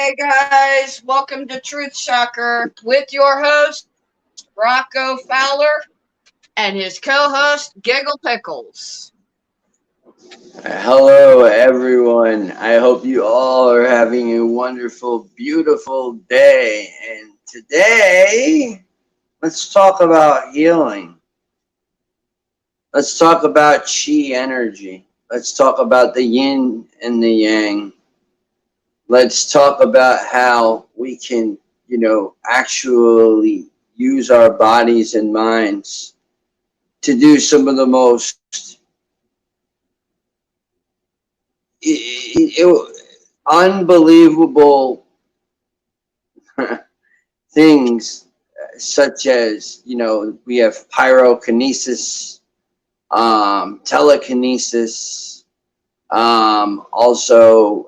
Hey guys, welcome to Truth Shocker with your host, Rocco Fowler, and his co host, Giggle Pickles. Hello, everyone. I hope you all are having a wonderful, beautiful day. And today, let's talk about healing. Let's talk about chi energy. Let's talk about the yin and the yang. Let's talk about how we can, actually use our bodies and minds to do some of the most unbelievable things, such as we have pyrokinesis, telekinesis, also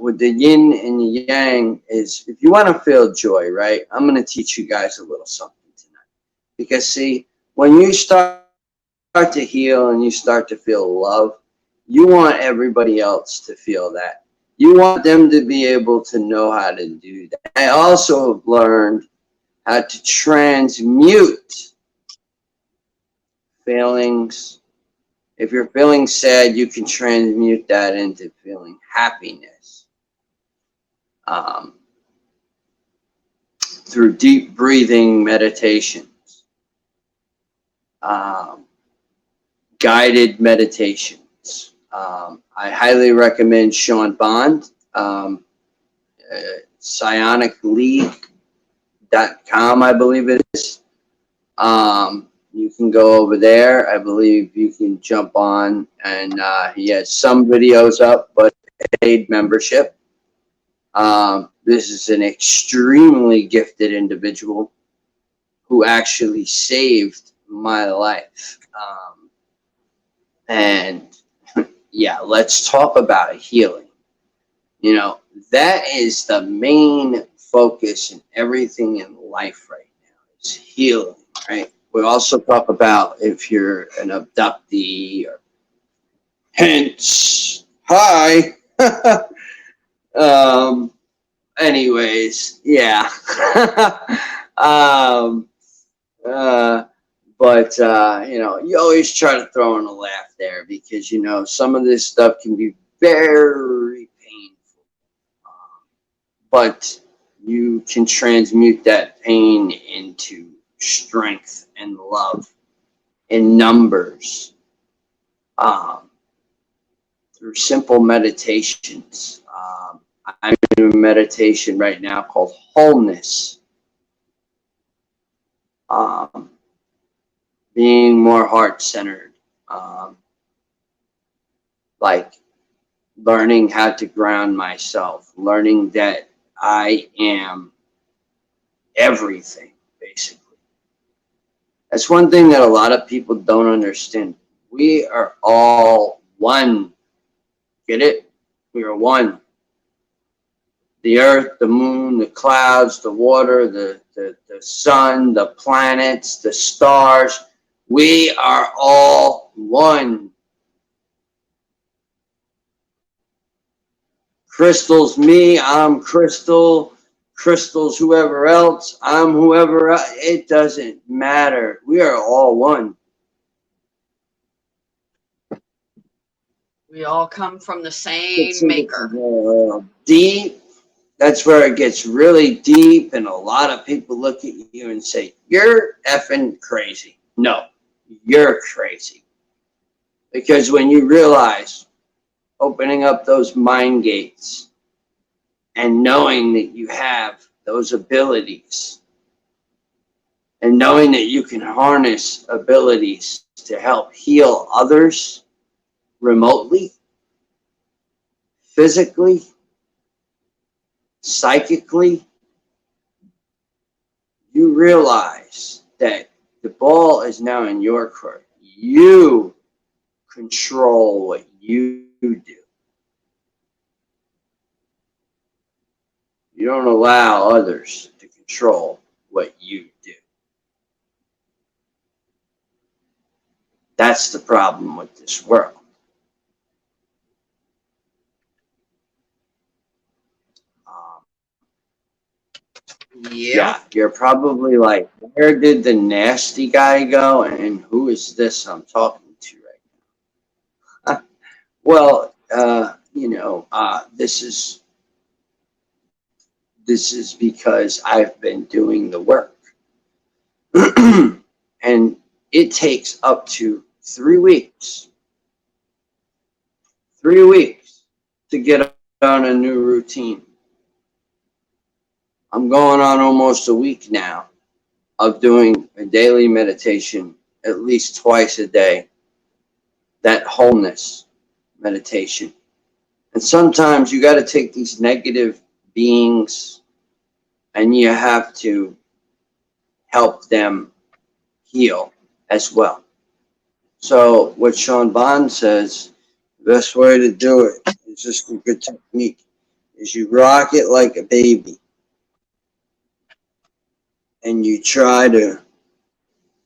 with the yin and the yang. Is if you want to feel joy, right? I'm going to teach you guys a little something tonight, because see, when you start to heal and you start to feel love, you want everybody else to feel that. You want them to be able to know how to do that. I also have learned how to transmute feelings. If you're feeling sad, you can transmute that into feeling happiness, um, through deep breathing meditations, um, guided meditations. I highly recommend Sean Bond, psionicleague.com, I believe it is. You can go over there. I believe you can jump on, and he has some videos up, but paid membership. This is an extremely gifted individual who actually saved my life. And yeah, let's talk about healing. That is the main focus in everything in life right now, is healing, right? We also talk about if you're an abductee, or hence, hi. um, anyways, yeah. um, uh, but you always try to throw in a laugh there, because some of this stuff can be very painful, but you can transmute that pain into strength and love in numbers, um, through simple meditations. I'm doing a meditation right now called wholeness, um, being more heart centered, like learning how to ground myself, learning that I am everything, basically. That's one thing that a lot of people don't understand. We are all one. Get it? We are one. The earth, the moon, the clouds, the water, the sun, the planets, the stars. We are all one. Crystal's me, I'm Crystal. Crystal's whoever else, I'm whoever else. It doesn't matter. We are all one. We all come from the It's same maker. deep. That's where it gets really deep, and a lot of people look at you and say, "You're effing crazy." No, you're crazy. Because when you realize opening up those mind gates and knowing that you have those abilities, and knowing that you can harness abilities to help heal others remotely, physically, psychically, you realize that the ball is now in your court. You control what you do. You don't allow others to control what you do. That's the problem with this world. Um, Yeah, you're probably like, where did the nasty guy go? And who is this I'm talking to right now? Well, this is because I've been doing the work. And it takes up to 3 weeks. 3 weeks to get on a new routine. I'm going on almost a week now of doing a daily meditation at least twice a day. That wholeness meditation. And sometimes you got to take these negative beings and you have to help them heal as well. So what Sean Bond says, the best way to do it is just a good technique, is you rock it like a baby. And you try to,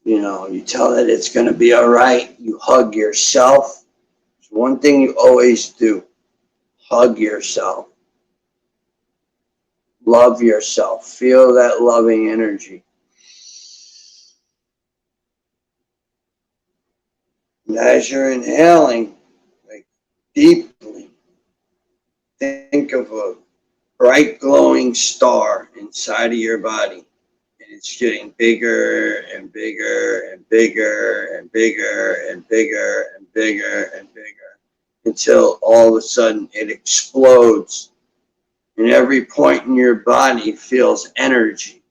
you tell it it's going to be all right. You hug yourself. It's one thing you always do. Hug yourself. Love yourself. Feel that loving energy. And as you're inhaling, like deeply, think of a bright glowing star inside of your body. And it's getting bigger and bigger and bigger and bigger and bigger and bigger and bigger until all of a sudden it explodes. And every point in your body feels energy.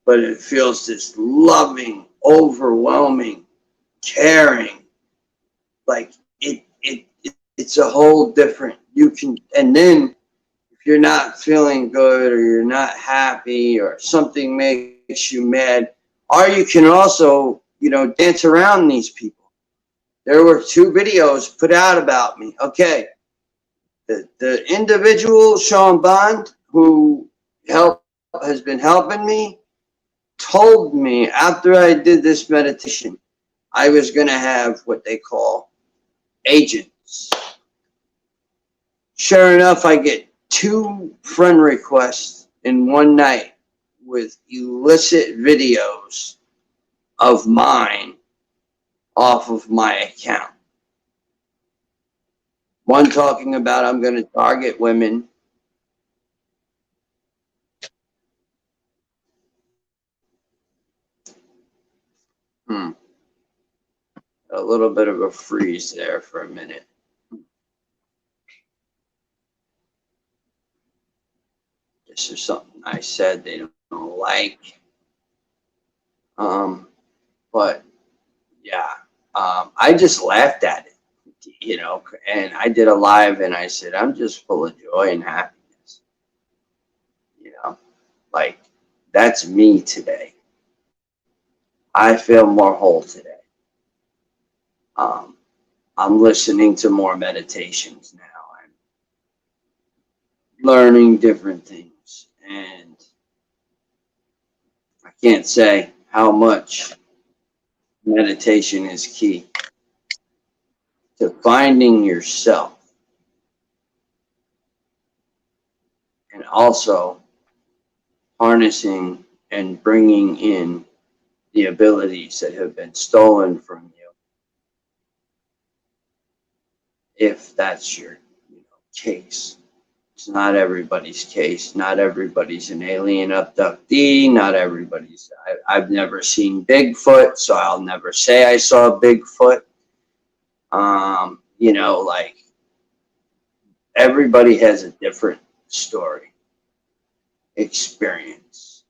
But it feels this loving, overwhelming, caring. Like it's a whole different, and then if you're not feeling good or you're not happy or something makes you mad, or you can also, dance around these people. There were 2 videos put out about me. Okay. The individual, Sean Bond, who has been helping me, told me after I did this meditation, I was going to have what they call agents. Sure enough, I get 2 friend requests in one night with illicit videos of mine off of my account. One talking about I'm going to target women. A little bit of a freeze there for a minute. This is something I said they don't like. But yeah, I just laughed at it, and I did a live and I said, I'm just full of joy and happiness. Like that's me today. I feel more whole today. I'm listening to more meditations now. I'm learning different things, and I can't say how much meditation is key to finding yourself and also harnessing and bringing in the abilities that have been stolen from you. If that's your case. It's not everybody's case. Not everybody's an alien abductee. Not everybody's. I've never seen Bigfoot, so I'll never say I saw Bigfoot. Like everybody has a different story, experience.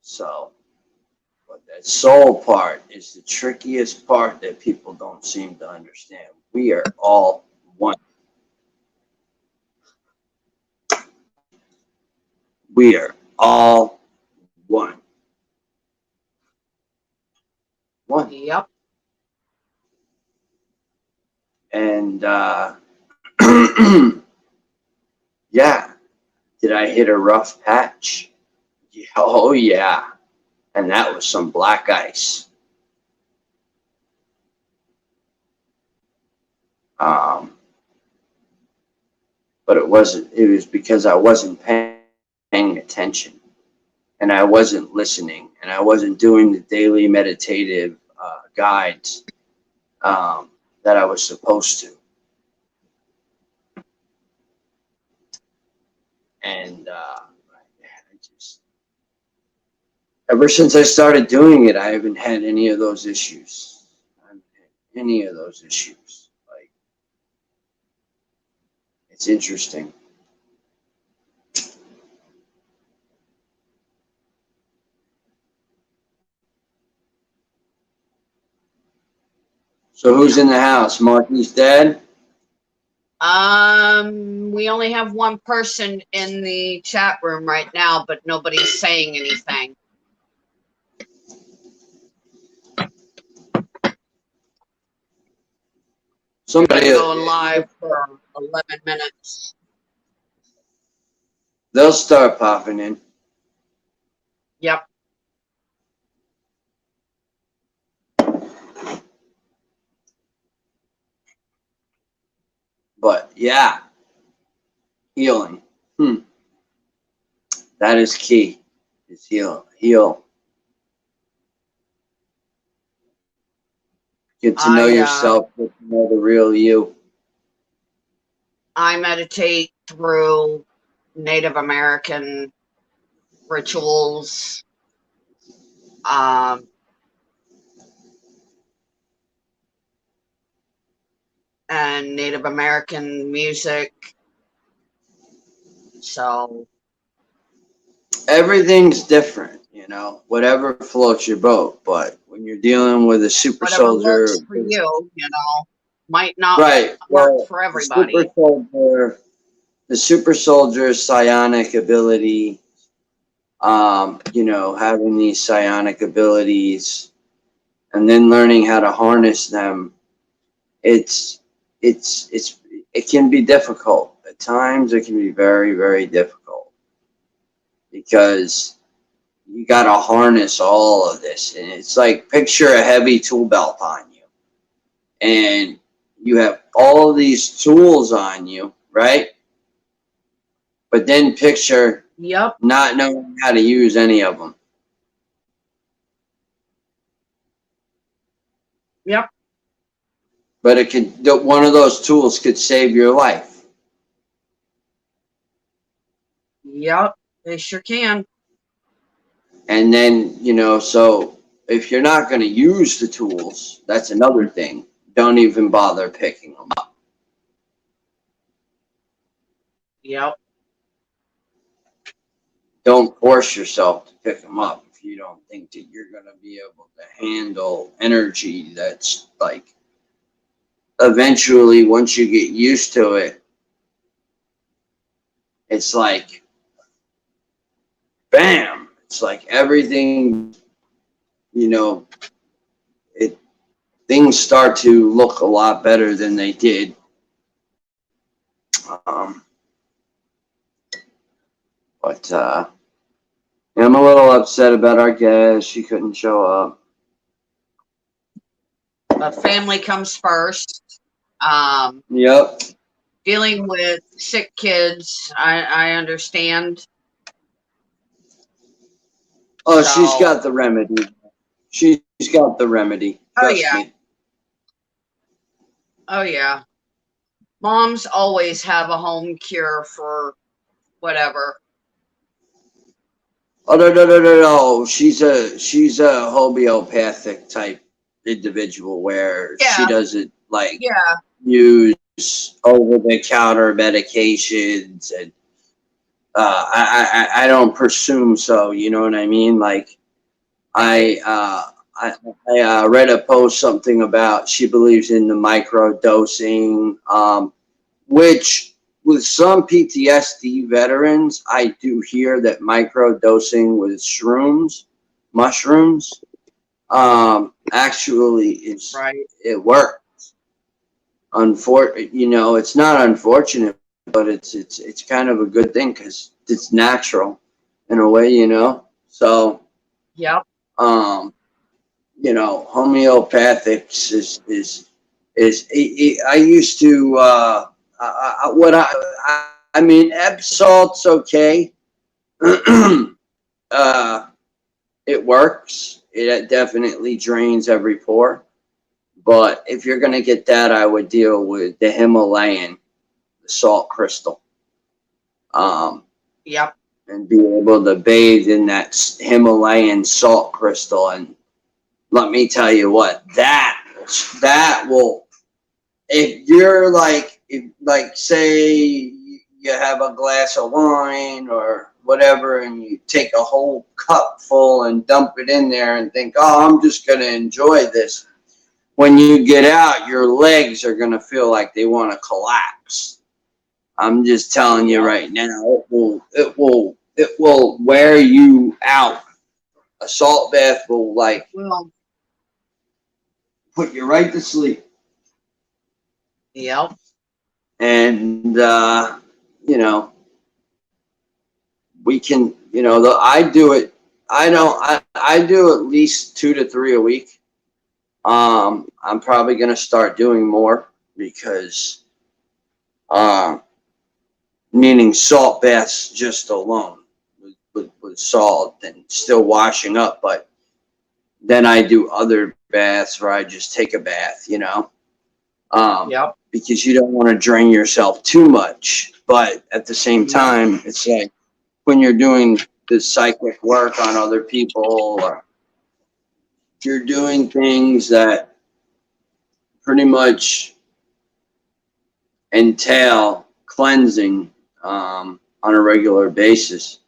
So, but that soul part is the trickiest part that people don't seem to understand. We are all one. We are all one. One. Yep. And yeah, did I hit a rough patch? Yeah, oh yeah, and that was some black ice. but it wasn't. It was because I wasn't paying attention, and I wasn't listening, and I wasn't doing the daily meditative guides that I was supposed to. And I just, ever since I started doing it, I haven't had any of those issues. I haven't had any of those issues. Like, it's interesting. So who's in the house? Marky's dead? We only have one person in the chat room right now, but nobody's saying anything. Somebody going live for 11 minutes. They'll start popping in. Yep. But yeah, healing. That is key. Is heal. Get to know yourself. Get to know the real you. I meditate through Native American rituals. And Native American music. So everything's different, you know, whatever floats your boat. But when you're dealing with a super soldier, works for you, you know, might not work for everybody. The super soldier's psionic ability, you know, having these psionic abilities and then learning how to harness them, it can be difficult. At times it can be very, very difficult because you got to harness all of this. And it's like, picture a heavy tool belt on you and you have all of these tools on you, right? But then picture not knowing how to use any of them. Yep. But it could, one of those tools could save your life. Yep, they sure can. And then, you know, so if you're not going to use the tools, that's another thing. Don't even bother picking them up. Yep. Don't force yourself to pick them up if you don't think that you're going to be able to handle energy that's like, eventually, once you get used to it, it's like, bam, it's like everything, you know, things start to look a lot better than they did. But I'm a little upset about our guest. She couldn't show up. But family comes first. Yep. Dealing with sick kids, I understand. Oh, so, she's got the remedy. She's got the remedy. Trust me. Oh, yeah. Moms always have a home cure for whatever. Oh, no. She's a homeopathic type individual where she doesn't like use over-the-counter medications, and I don't presume so. You know what I mean? Like I read a post something about she believes in the micro dosing, which with some PTSD veterans, I do hear that micro dosing with mushrooms, actually is it works. You know, it's not unfortunate, but it's kind of a good thing because it's natural in a way, you know. So you know, homeopathics is I used to what I mean, Epsom salt's okay. It works. It definitely drains every pore. But if you're going to get that, I would deal with the Himalayan, the salt crystal. Yep. And be able to bathe in that Himalayan salt crystal. And let me tell you what, that will, if you're like, say you have a glass of wine or whatever, and you take a whole cup full and dump it in there and think, oh, I'm just going to enjoy this. When you get out, your legs are going to feel like they want to collapse. I'm just telling you right now, it will wear you out. A salt bath will put you right to sleep. Yep. And you know, we can, I do it. I do at least 2 to 3 a week. I'm probably gonna start doing more because meaning salt baths just alone with salt and still washing up, but then I do other baths where I just take a bath, because you don't want to drain yourself too much. But at the same time, it's like when you're doing this psychic work on other people, or you're doing things that pretty much entail cleansing on a regular basis.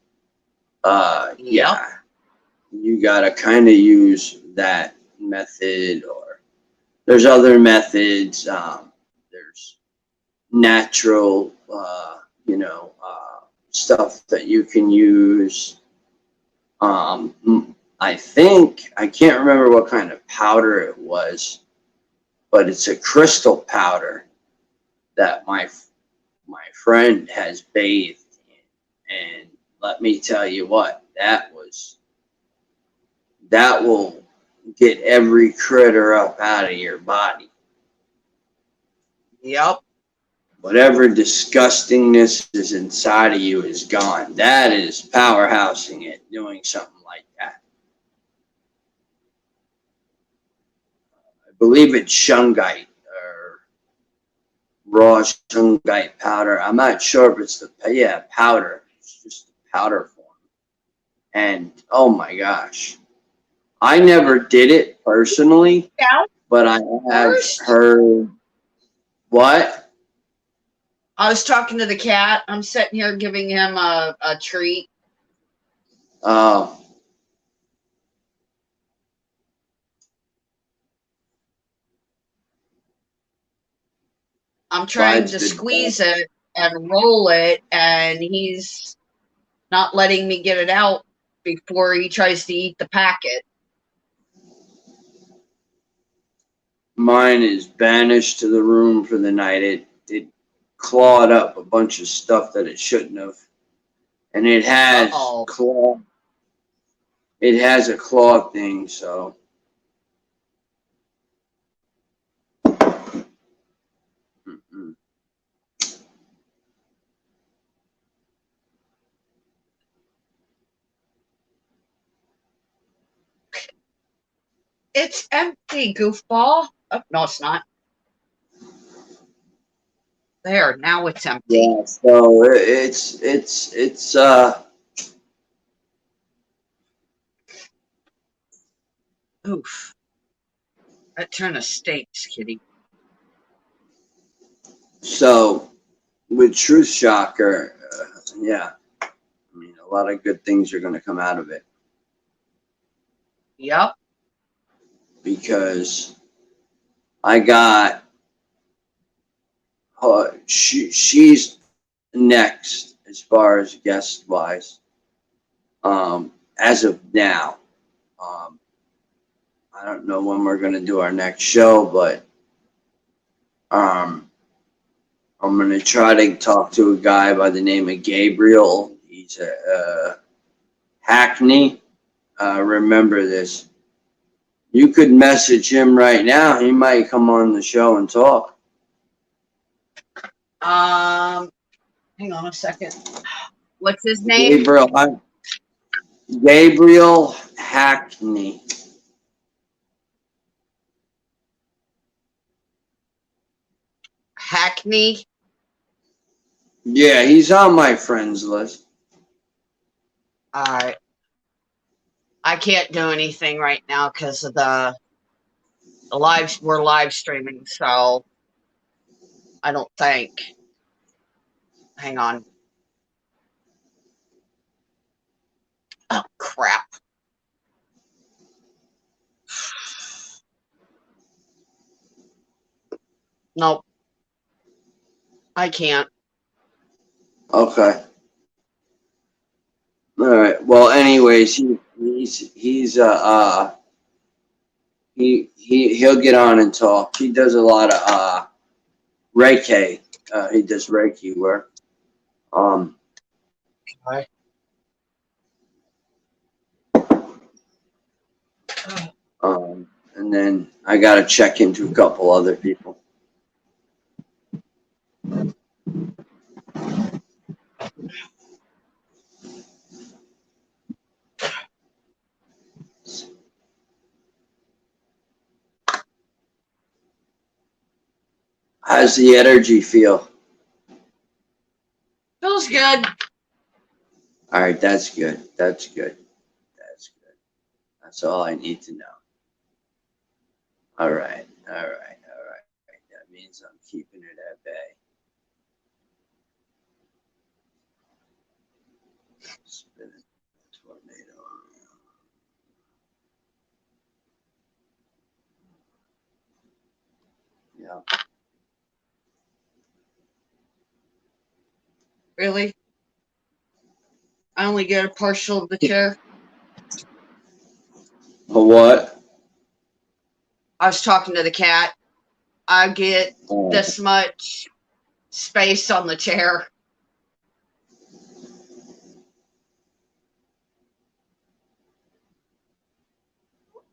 You gotta kind of use that method, or there's other methods. There's natural, stuff that you can use. I think, I can't remember what kind of powder it was, but it's a crystal powder that my friend has bathed in. And let me tell you what, that will get every critter up out of your body. Yep. Whatever disgustingness is inside of you is gone. That is powerhousing it, doing something like that. I believe it's shungite or raw shungite powder. I'm not sure if it's powder. It's just powder form. And oh my gosh, I never did it personally, but I have heard. What? I was talking to the cat. I'm sitting here giving him a treat. Oh. I'm trying to squeeze it and roll it, and he's not letting me get it out before he tries to eat the packet. Mine is banished to the room for the night. It clawed up a bunch of stuff that it shouldn't have. And it has claw. It has a claw thing, so. It's empty, goofball. Oh, no, it's not. There, now it's empty. Yeah, so it's oof. That turn of steaks, kitty. So with Truth Shocker, I mean, a lot of good things are going to come out of it. Yep. Because I got she's next as far as guest wise. As of now, I don't know when we're going to do our next show, but I'm going to try to talk to a guy by the name of Gabriel. He's a Hackney. Remember this. You could message him right now. He might come on the show and talk. Hang on a second. What's his name? Gabriel Hackney. Hackney. Yeah, he's on my friends list. All right. I can't do anything right now because of the we're live streaming, so I don't think. Hang on. Oh crap. Nope. I can't. Okay. All right. Well, anyways, he'll get on and talk. He does a lot of Reiki. He does Reiki work. Okay. And then I got to check into a couple other people. How's the energy feel? Feels good. All right, that's good. That's good. That's good. That's all I need to know. All right, all right, all right. That means I'm keeping it at bay. Spin a tornado around. Yeah. Really? I only get a partial of the chair. What? I was talking to the cat. I get this much space on the chair.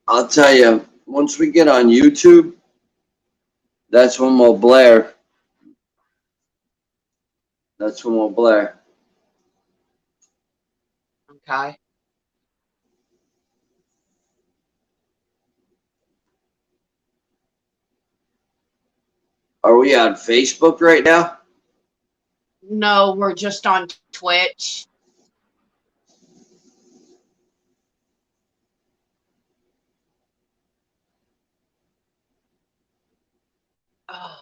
I'll tell you, once we get on YouTube, that's when we'll blare. That's when we'll blare. Okay. Are we on Facebook right now? No, we're just on Twitch. Oh.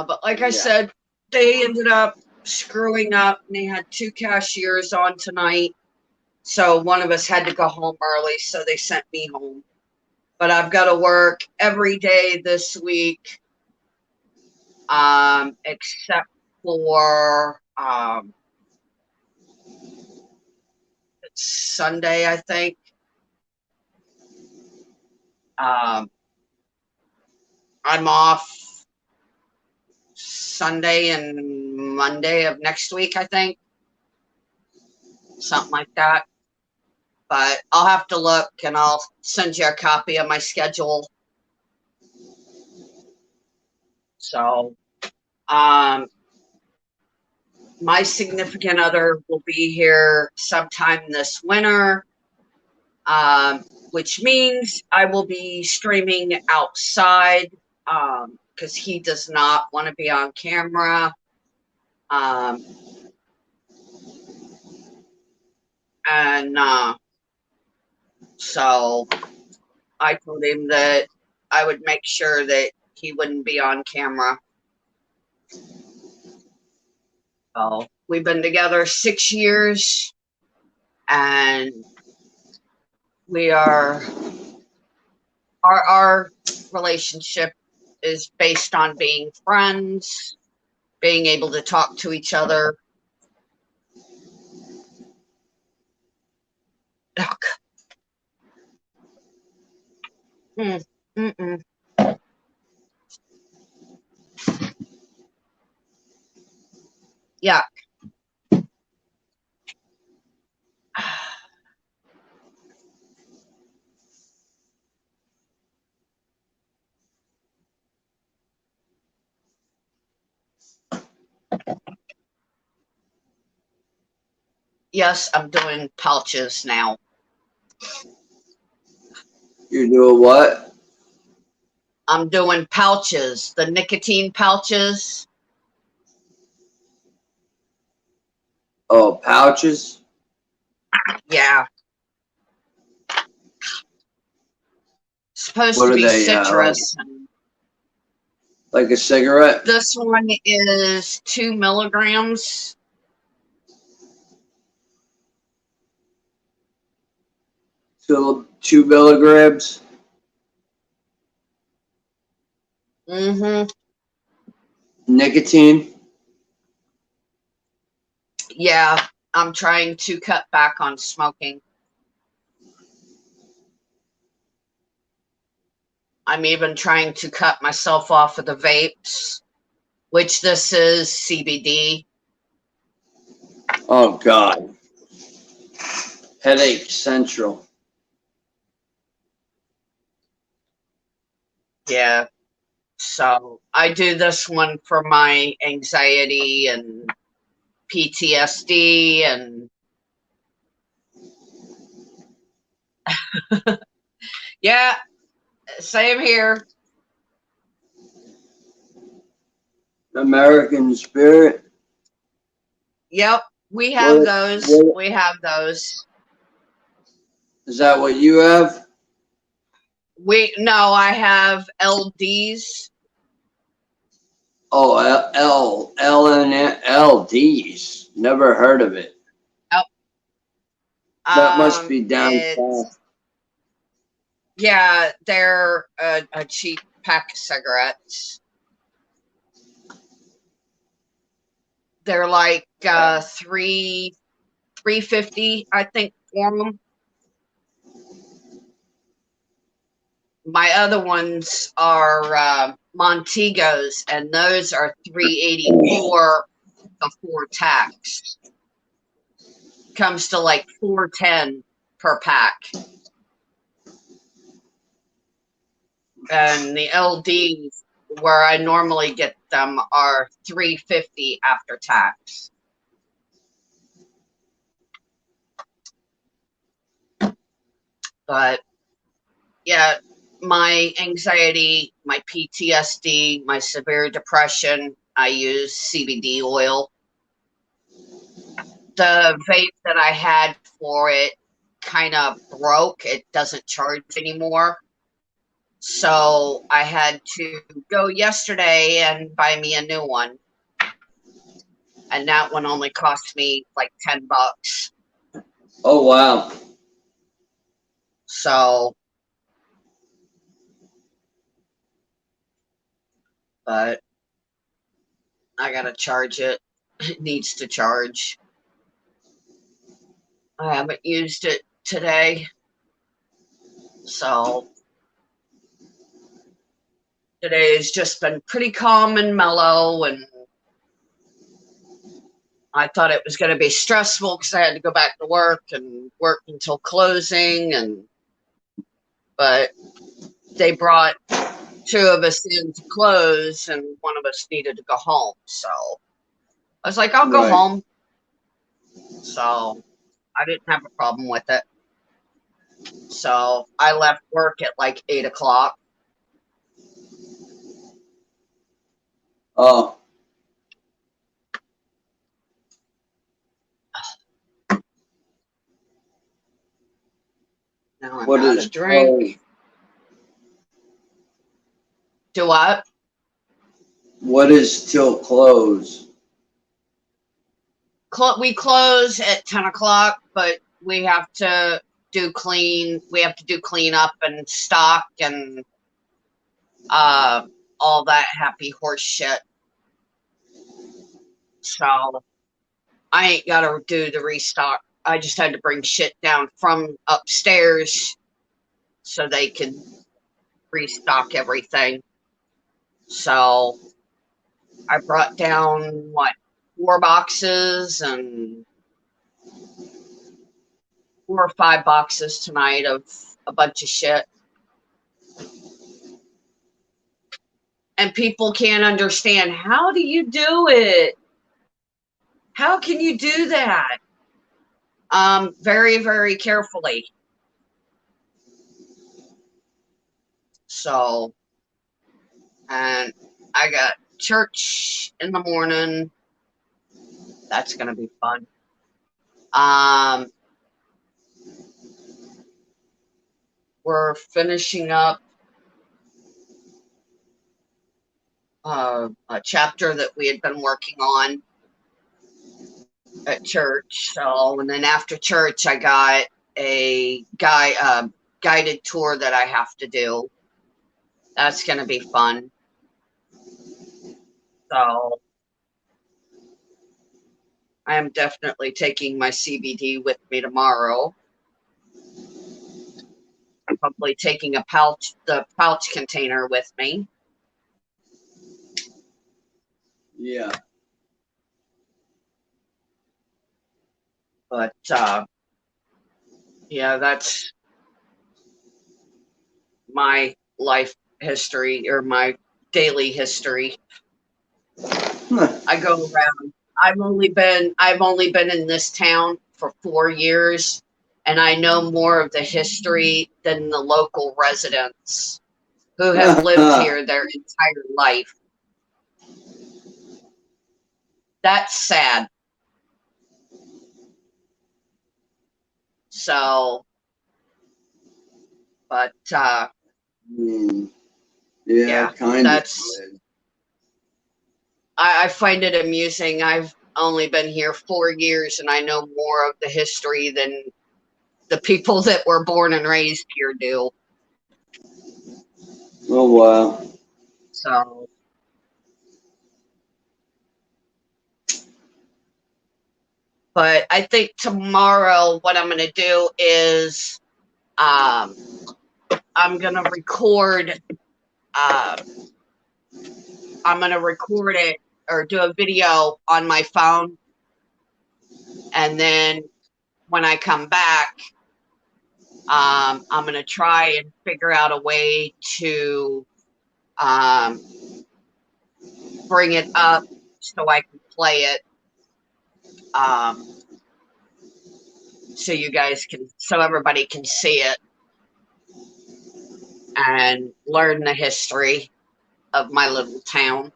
But like I said, they ended up screwing up and they had 2 cashiers on tonight. So one of us had to go home early, so they sent me home. But I've got to work every day this week, except for it's Sunday, I think. I'm off Sunday and Monday of next week, I think. Something like that. But I'll have to look and I'll send you a copy of my schedule. So, my significant other will be here sometime this winter, which means I will be streaming outside because he does not want to be on camera. So I told him that I would make sure that he wouldn't be on camera. So we've been together 6 years, and we are our relationship is based on being friends, being able to talk to each other. Mm-mm. Yeah. Yes, I'm doing pouches now. You're doing what? I'm doing pouches, the nicotine pouches. Oh, pouches? Yeah. Supposed What to are be they, citrus. like a cigarette? This one is 2 milligrams. Two milligrams? Mm-hmm. Nicotine? Yeah, I'm trying to cut back on smoking. I'm even trying to cut myself off of the vapes, which this is CBD. Oh, God. Headache Central. Yeah. So I do this one for my anxiety and PTSD and yeah, same here. American Spirit. Yep, we have What, those. what We have those. is that what you have? I have LDs. Oh, LDs. Never heard of it. Yep. That must be down It's south. yeah, they're a cheap pack of cigarettes. They're like 350, I think, for them. My other ones are Montegos, and those are 384 before tax. Comes to like 410 per pack. And the LDs, where I normally get them, are 350 after tax. But yeah, my anxiety, my PTSD, my severe depression, I use CBD oil. The vape that I had for it kind of broke. It doesn't charge anymore. So I had to go yesterday and buy me a new one. And that one only cost me like $10. Oh, wow. So, but I gotta charge it. It needs to charge. I haven't used it today. So today has just been pretty calm and mellow, and I thought it was going to be stressful because I had to go back to work and work until closing, and but they brought two of us in to close, and one of us needed to go home. So I was like, I'll go Right. home. So I didn't have a problem with it. So I left work at like 8 o'clock. Oh, Now I'm what out is of drink. Do what? what is till close? We close at 10 o'clock, but we have to we have to do cleanup and stock and all that happy horse shit. So I ain't gotta do the restock. I just had to bring shit down from upstairs so they could restock everything. So I brought down what, 4 boxes and 4 or 5 boxes tonight of a bunch of shit. And people can't understand, how do you do it? How can you do that? very, very carefully. So, and I got church in the morning. That's going to be fun. We're finishing up a chapter that we had been working on at church. So, and then after church, I got a guided tour that I have to do. That's going to be fun. So, I am definitely taking my CBD with me tomorrow. I'm probably taking the pouch container with me. Yeah. But yeah, that's my life history or my daily history. I go around. I've only been in this town for 4 years, and I know more of the history than the local residents who have lived here their entire life. That's sad. So, but yeah, kind of. I find it amusing. I've only been here 4 years, and I know more of the history than the people that were born and raised here do. Oh, wow. So, but I think tomorrow what I'm going to do is I'm going to record. I'm going to record it or do a video on my phone. And then when I come back, I'm going to try and figure out a way to bring it up so I can play it. So you guys can, so everybody can see it and learn the history of my little town.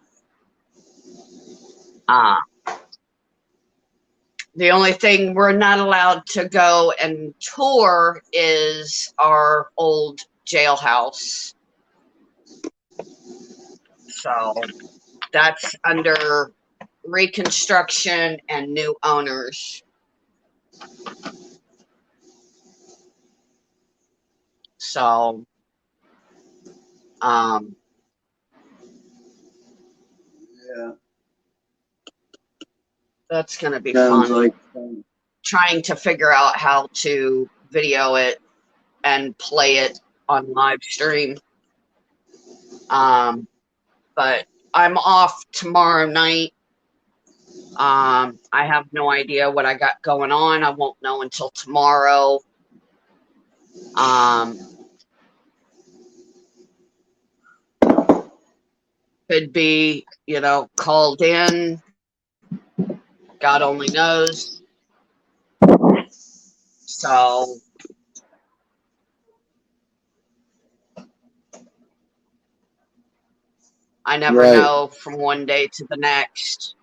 The only thing we're not allowed to go and tour is our old jailhouse. So that's under reconstruction and new owners. So, yeah, that's going to be Sounds fun. Like fun. Trying to figure out how to video it and play it on live stream. But I'm off tomorrow night. I have no idea what I got going on. I won't know until tomorrow. Could be, called in. God only knows. So I never know from one day to the next.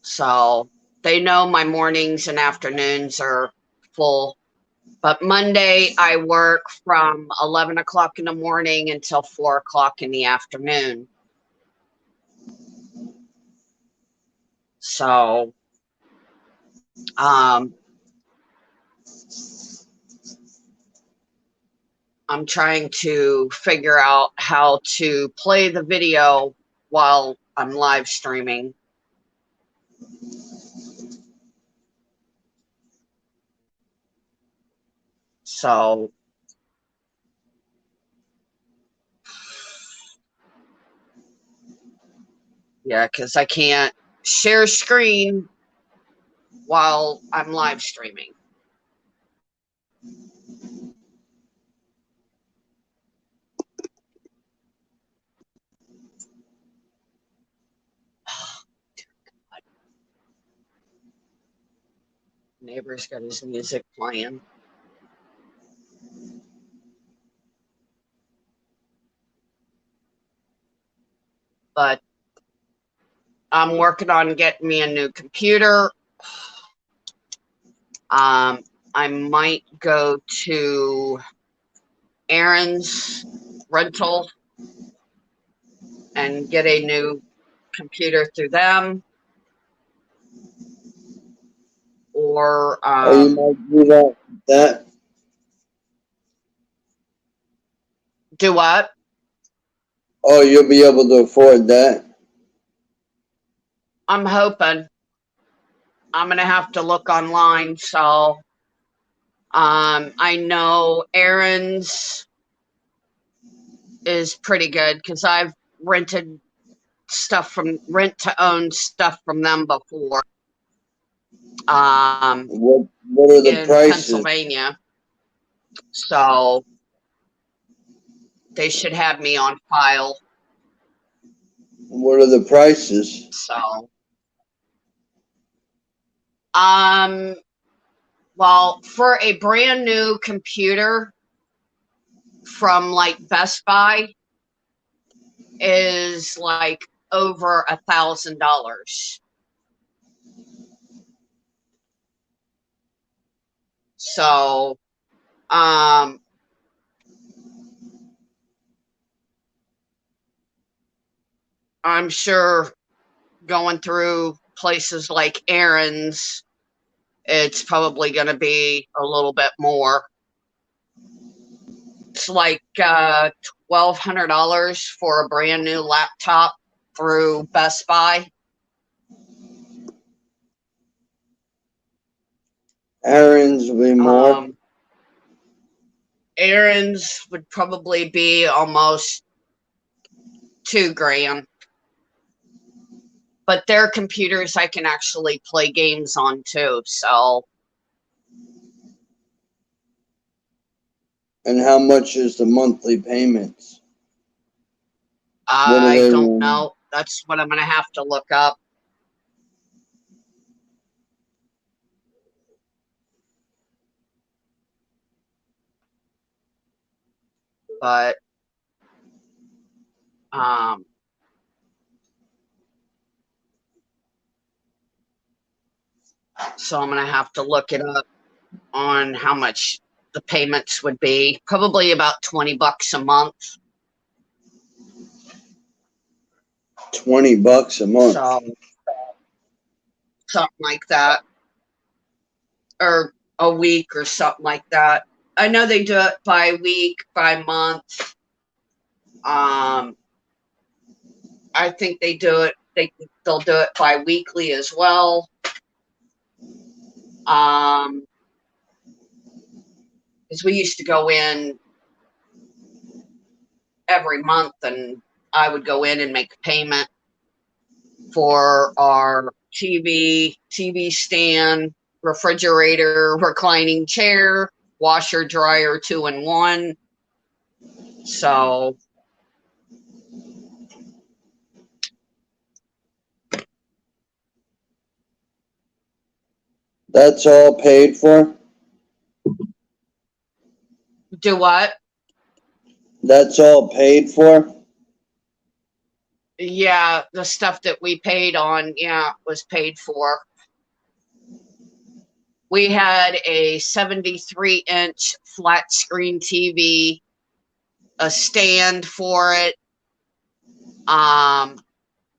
So they know my mornings and afternoons are full. But Monday, I work from 11 o'clock in the morning until 4 o'clock in the afternoon. So, I'm trying to figure out how to play the video while I'm live streaming. So, yeah, because I can't share screen while I'm live streaming. Neighbor's got his music playing. But I'm working on getting me a new computer. I might go to Aaron's rental and get a new computer through them. Or you might do that. do what? Oh, you'll be able to afford that. I'm hoping. I'm gonna have to look online. So I know Aaron's is pretty good because I've rented stuff from rent to own stuff from them before. What are the In prices? Pennsylvania. So they should have me on file. What are the prices? So well, for a brand new computer from like Best Buy is like over $1,000. So I'm sure going through places like Aaron's, it's probably going to be a little bit more. It's like $1,200 for a brand new laptop through Best Buy. Aaron's will be more. Aaron's would probably be almost $2,000. But their computers I can actually play games on too. So. And how much is the monthly payments? I don't know. That's what I'm going to have to look up. But so I'm going to have to look it up on how much the payments would be. Probably about $20 a month. $20 a month. So something like that. Or a week or something like that. I know they do it by week, by month. I think they do it. They'll do it bi-weekly as well. Because we used to go in every month, and I would go in and make a payment for our TV stand, refrigerator, reclining chair, washer, dryer, 2-in-1. So that's all paid for? do what? That's all paid for? Yeah, the stuff that we paid on, was paid for. We had a 73-inch flat screen TV, a stand for it.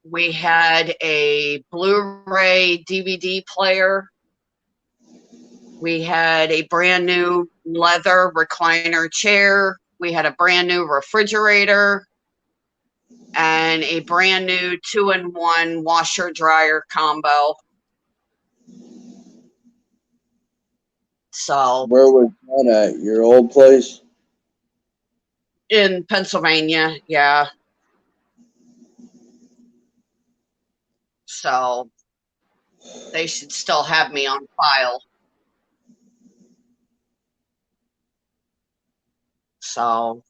We had a Blu-ray DVD player. We had a brand new leather recliner chair. We had a brand new refrigerator and a brand new 2-in-1 washer dryer combo. So where was that at? Your old place? In Pennsylvania, yeah. So they should still have me on file. So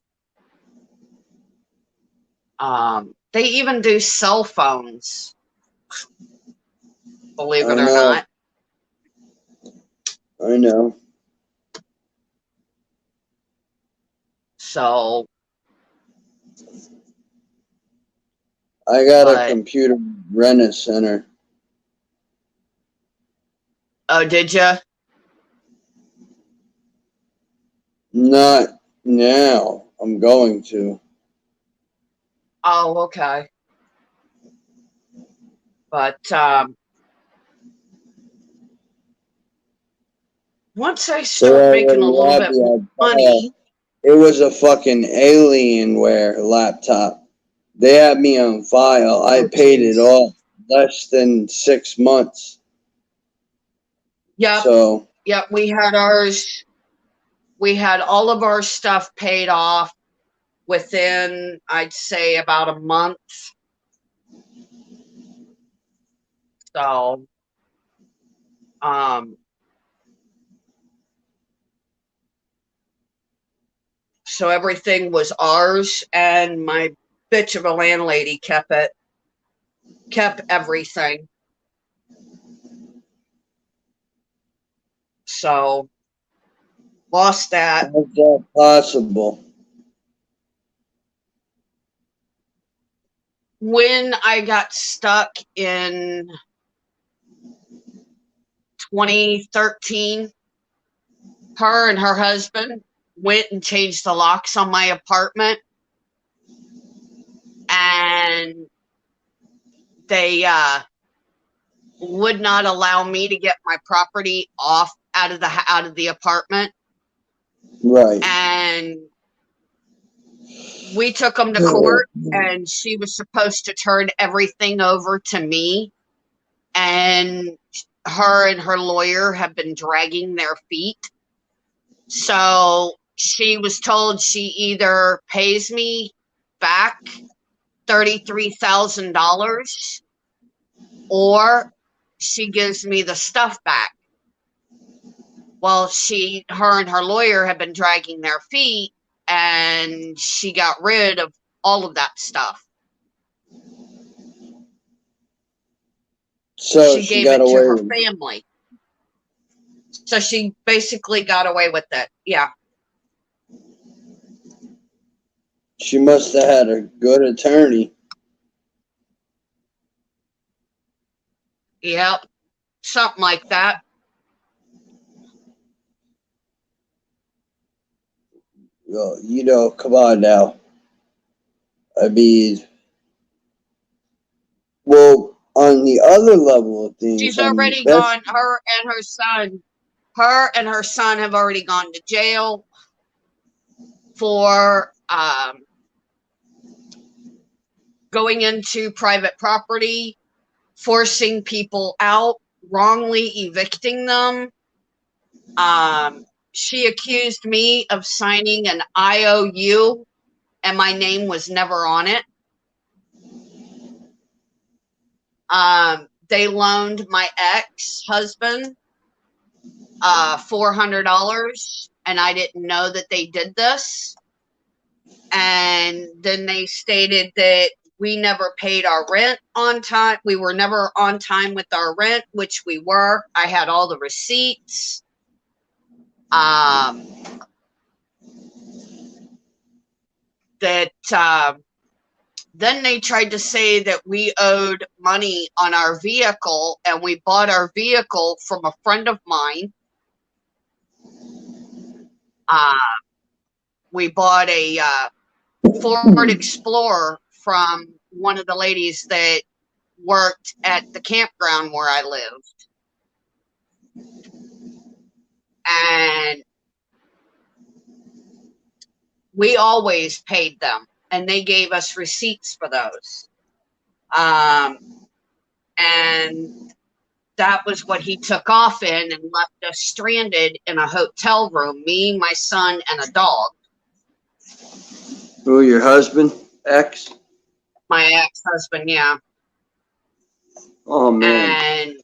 they even do cell phones, believe it or not. I know. So, I got a but computer rent center. oh, did you? Not now. I'm going to. Oh, okay. But once I They start making a already little had bit more me. money, It was a fucking Alienware laptop. They had me on file. I oh paid it geez. off less than 6 months. Yep, So yep. We had ours. We had all of our stuff paid off within, I'd say, about a month. So, um, so everything was ours, and my bitch of a landlady kept everything. So, lost that. how's that possible? When I got stuck in 2013, her and her husband went and changed the locks on my apartment, and they would not allow me to get my property off out of the apartment. Right. And we took them to court, and she was supposed to turn everything over to me, and her lawyer have been dragging their feet. So she was told she either pays me back $33,000 or she gives me the stuff back. Well, her and her lawyer have been dragging their feet, and she got rid of all of that stuff. So She she gave got it to away her with it. family. So she basically got away with it. Yeah. She must have had a good attorney. Yep. Something like that. Well, you know, come on now. I mean, well, on the other level of things, She's I mean, already that's gone. Her and her son have already gone to jail for going into private property, forcing people out, wrongly evicting them. She accused me of signing an IOU, and my name was never on it. They loaned my ex-husband $400, and I didn't know that they did this. And then they stated that we never paid our rent on time. We were never on time with our rent, which we were. I had all the receipts. Then they tried to say that we owed money on our vehicle, and we bought our vehicle from a friend of mine. We bought a Ford Explorer from one of the ladies that worked at the campground where I lived. And we always paid them, and they gave us receipts for those. And that was what he took off in and left us stranded in a hotel room, me, my son, and a dog. Who, your husband? Ex? My ex-husband, yeah. Oh, man.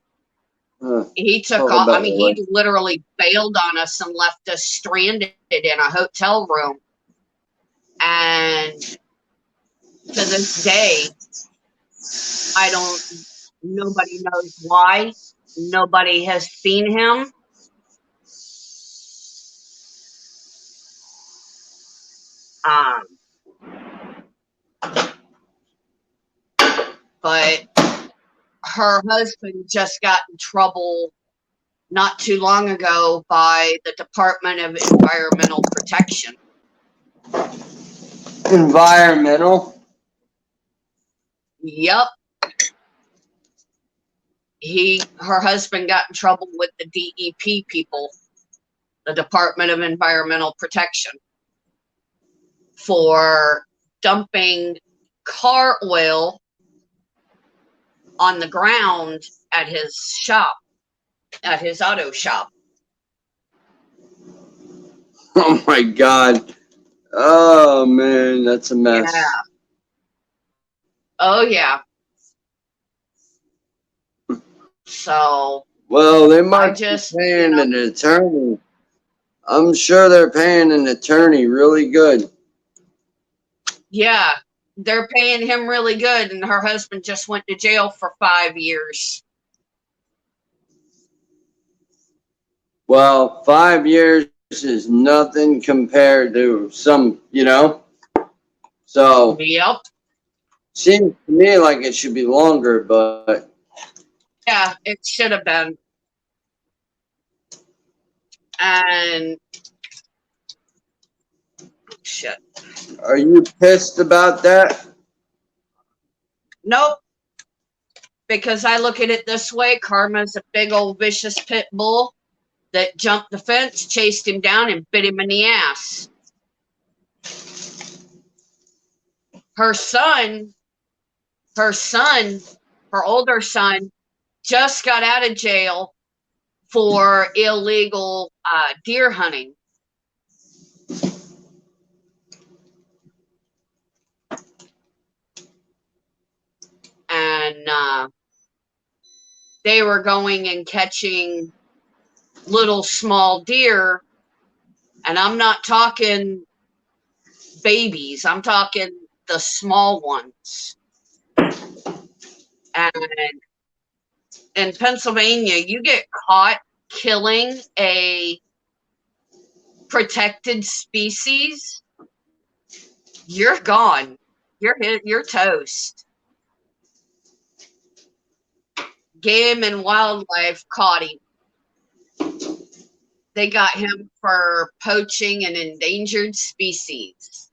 And he took talk off. I about mean, your he literally bailed on us and left us stranded in a hotel room. And to this day, nobody knows why. Nobody has seen him. Um, but her husband just got in trouble not too long ago by the Department of Environmental Protection. Environmental? Yep. Her husband got in trouble with the DEP people, the Department of Environmental Protection, for dumping car oil on the ground at his shop, at his auto shop. Oh my God. Oh man, that's a mess. Yeah. Oh yeah. So Well, they I might just, be paying an attorney. I'm sure they're paying an attorney really good. yeah, they're paying him really good, and her husband just went to jail for 5 years. Well, 5 years is nothing compared to some, you know? So, Yep. seems to me like it should be longer, but Yeah, it should have been. And shit. are you pissed about that? Nope. Because I look at it this way, Karma's a big old vicious pit bull that jumped the fence, chased him down, and bit him in the ass. Her son, her older son, just got out of jail for illegal deer hunting. And they were going and catching little small deer. And I'm not talking babies, I'm talking the small ones. And in Pennsylvania, you get caught killing a protected species, you're gone. You're toast. Game and Wildlife caught him. They got him for poaching an endangered species.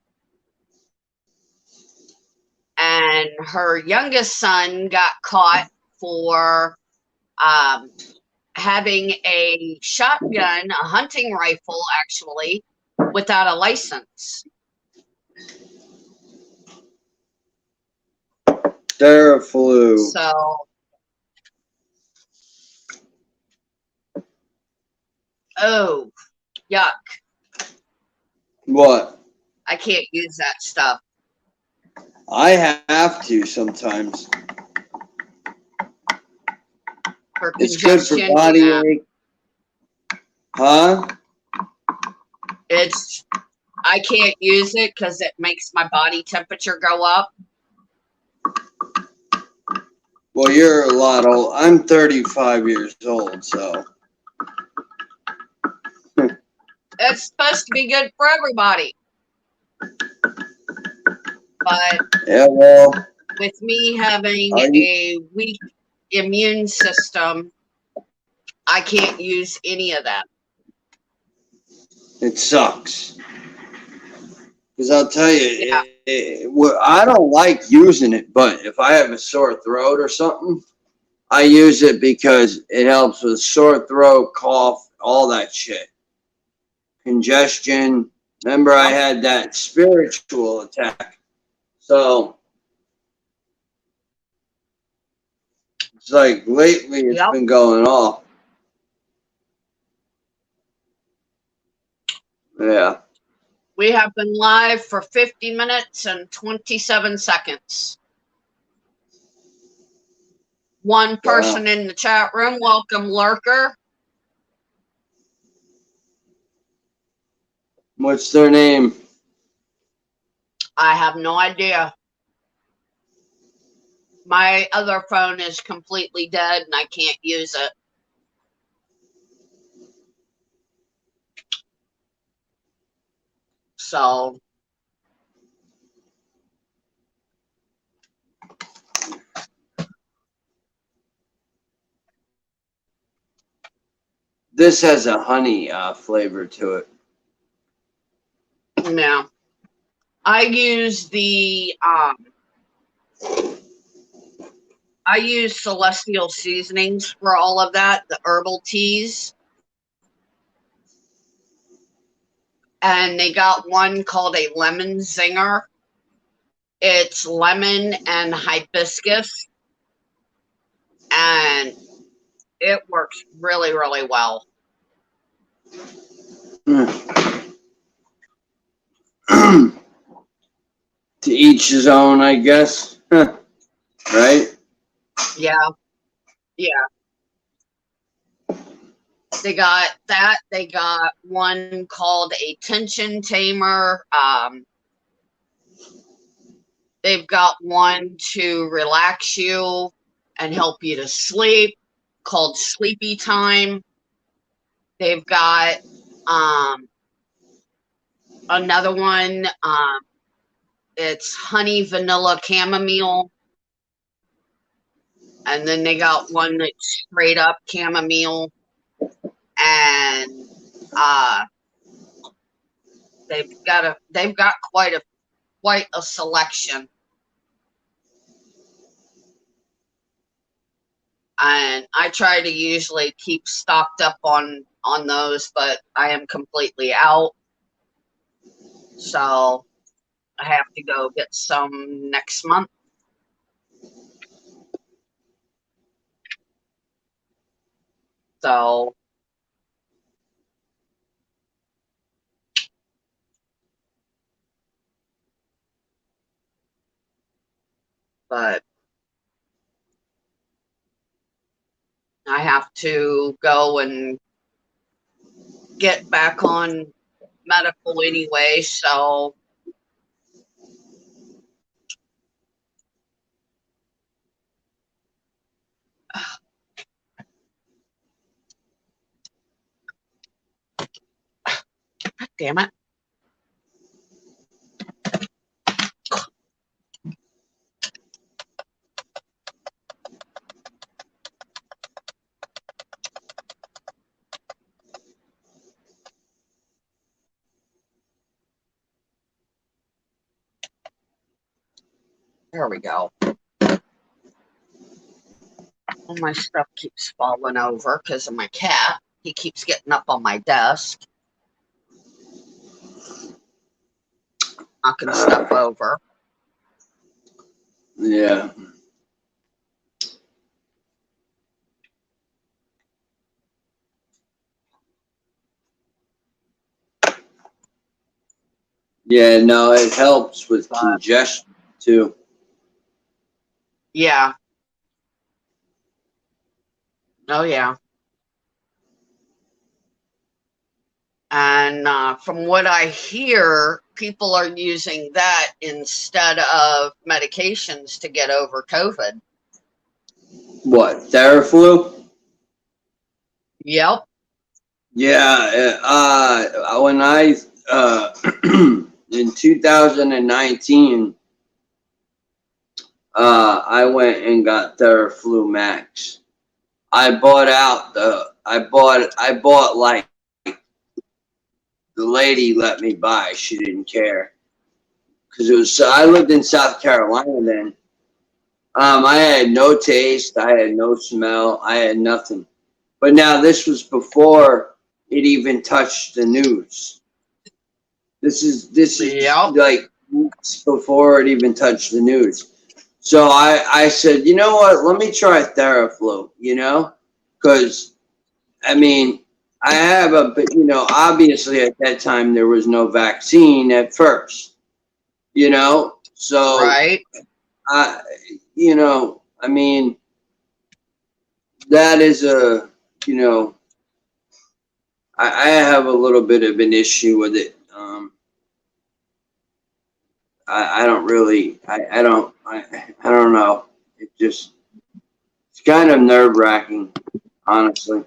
And her youngest son got caught for having a shotgun, a hunting rifle, actually, without a license. Theraflu. So, oh, yuck. What? I can't use that stuff. I have to sometimes. For It's good for congestion, body yeah. ache. Huh? I can't use it because it makes my body temperature go up. Well, you're a lot old. I'm 35 years old, so. It's supposed to be good for everybody. But Yeah, well. with me having a weak immune system, I can't use any of that. It sucks. Because I'll tell you, Yeah. I don't like using it, but if I have a sore throat or something, I use it because it helps with sore throat, cough, all that shit. Congestion. Remember, I had that spiritual attack. So, it's like lately it's been going off. Yeah. We have been live for 50 minutes and 27 seconds. One person in the chat room. Welcome, Lurker. What's their name? I have no idea. My other phone is completely dead and I can't use it. So This has a honey flavor to it. Yeah. I use I use Celestial Seasonings for all of that, the herbal teas. And they got one called a lemon zinger. It's lemon and hibiscus. And it works really, really well. To each his own, I guess. Right? Yeah. Yeah. They got that. They got one called a tension tamer. They've got one to relax you and help you to sleep called Sleepy Time. They've got another one. It's honey vanilla chamomile. And then they got one that's straight up chamomile. And they've got quite a selection. And I try to usually keep stocked up on those, but I am completely out. So I have to go get some next month. So but I have to go and get back on medical anyway, so damn it. There we go. All my stuff keeps falling over because of my cat. He keeps getting up on my desk, knocking stuff over. Yeah. Yeah, no, it helps with congestion too. Yeah. Oh, yeah. And from what I hear, people are using that instead of medications to get over COVID. What, Theraflu? Yep. Yeah, when I in 2019, I went and got Theraflu Max. I bought like the lady let me buy. She didn't care because it was. I lived in South Carolina then. I had no taste. I had no smell. I had nothing. But now this was before it even touched the news. This is Yep. like weeks before it even touched the news. So I said, you know what? Let me try Theraflu. Because I mean, I have obviously at that time there was no vaccine at first. So Right. I mean, that is I have a little bit of an issue with it. I don't really, I don't know. It's kind of nerve wracking, honestly.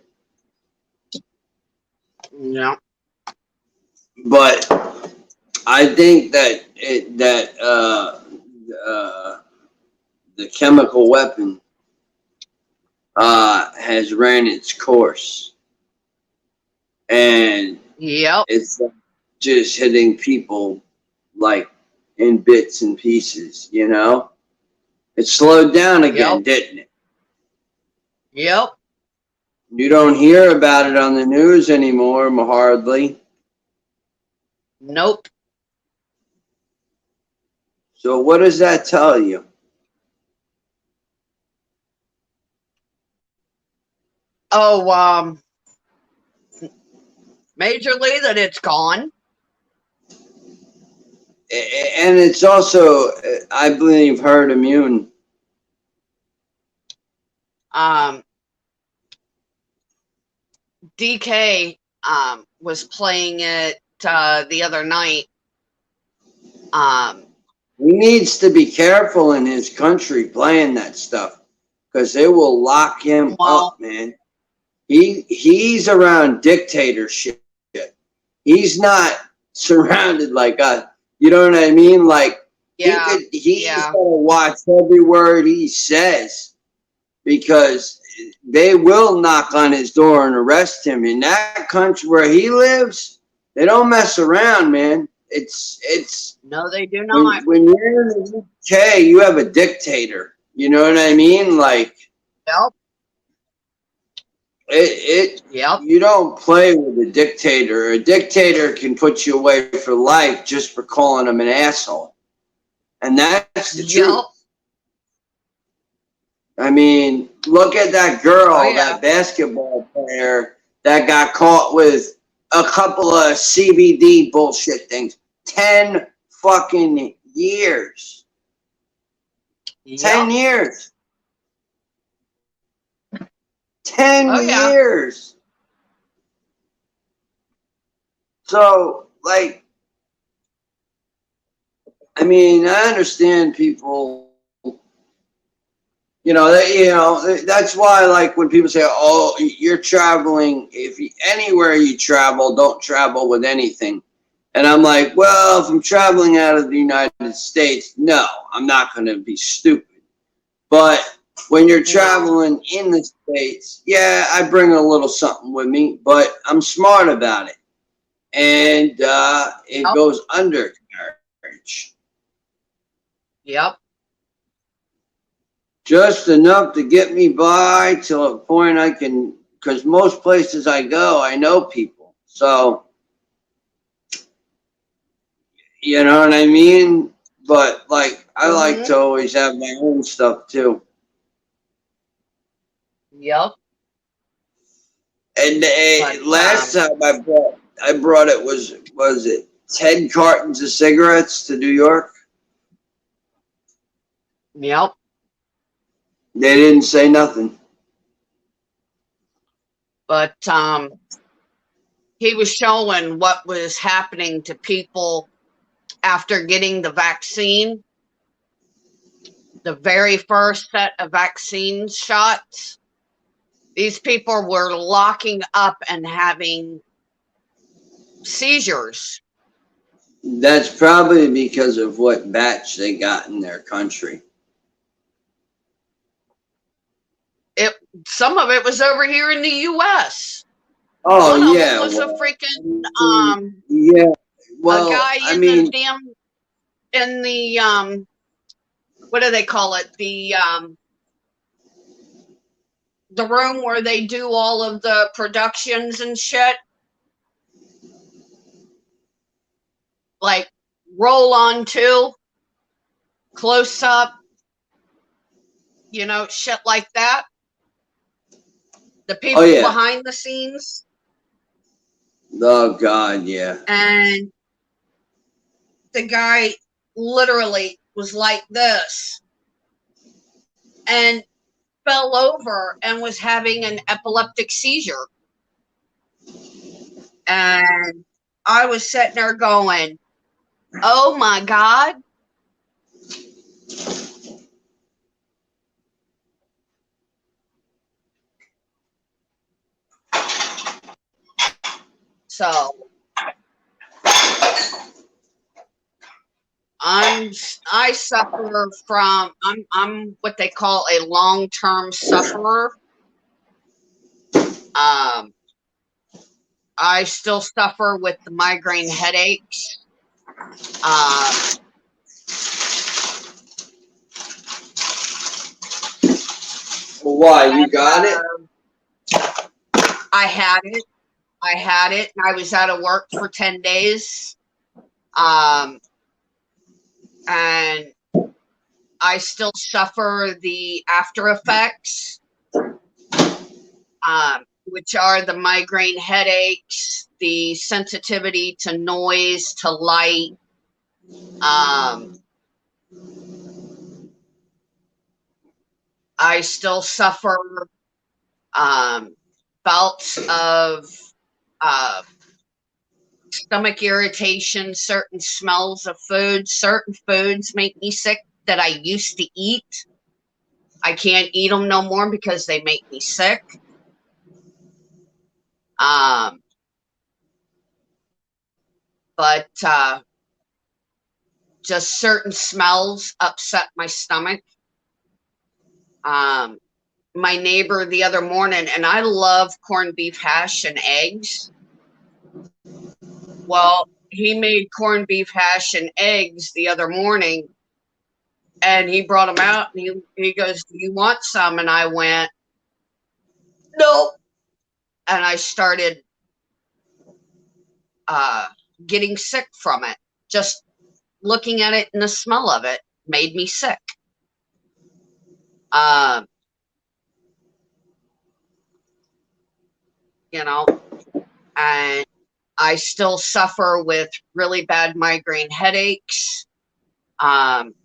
Yeah. But I think that the chemical weapon has ran its course. Yep. It's just hitting people like in bits and pieces, you know? It slowed down again, Yep. didn't it? Yep. You don't hear about it on the news anymore, hardly. Nope. So what does that tell you? Oh, majorly that it's gone. And it's also, I believe, herd immune. DK was playing it the other night. He needs to be careful in his country playing that stuff because they will lock him up, man. He's around dictatorship. He's not surrounded like us. You know what I mean? Like yeah, he's gotta watch every word he says because they will knock on his door and arrest him. In that country where he lives, they don't mess around, man. It's no, they do not. when you're in the UK, you have a dictator. You know what I mean? Like, Yep. Yep. You don't play with a dictator. A dictator can put you away for life just for calling him an asshole, and that's the truth. I mean, look at that girl, that basketball player that got caught with a couple of CBD bullshit things. 10 fucking years. 10 years. 10 years. So, like, I mean, I understand people, that's why, like, when people say, oh, you're traveling, anywhere you travel, don't travel with anything. And I'm like, well, if I'm traveling out of the United States, no, I'm not going to be stupid. But when you're traveling in the States, yeah, I bring a little something with me, but I'm smart about it. And it goes undercarriage. Yep. Just enough to get me by till a point I can, because most places I go, I know people. So, you know what I mean? But, like, I like to always have my own stuff, too. Yep. And last time I brought it was it 10 cartons of cigarettes to New York? Yep. They didn't say nothing. But he was showing what was happening to people after getting the vaccine. The very first set of vaccine shots. These people were locking up and having seizures. That's probably because of what batch they got in their country. Some of it was over here in the U.S. Oh, One yeah. of them was a freaking yeah. Well, a guy in the damn in the what do they call it? The room where they do all of the productions and shit. Like roll on 2, close up, shit like that. The people behind the scenes. Oh, God, yeah. And the guy literally was like this and fell over and was having an epileptic seizure. And I was sitting there going, oh my God. So I suffer from, I'm what they call a long-term sufferer. I I still suffer with the migraine headaches. Well, why? You got it? I had it. And I was out of work for 10 days. And I still suffer the after effects, which are the migraine headaches, the sensitivity to noise, to light. I still suffer bouts of stomach irritation, certain smells of food, certain foods make me sick that I used to eat. I can't eat them no more because they make me sick. But just certain smells upset my stomach. My neighbor the other morning, and I love corned beef hash and eggs. Well, he made corned beef hash and eggs the other morning, and he brought them out, and he goes, "Do you want some?" And I went, "Nope." And I started getting sick from it. Just looking at it and the smell of it made me sick. You know, and I still suffer with really bad migraine headaches. I'm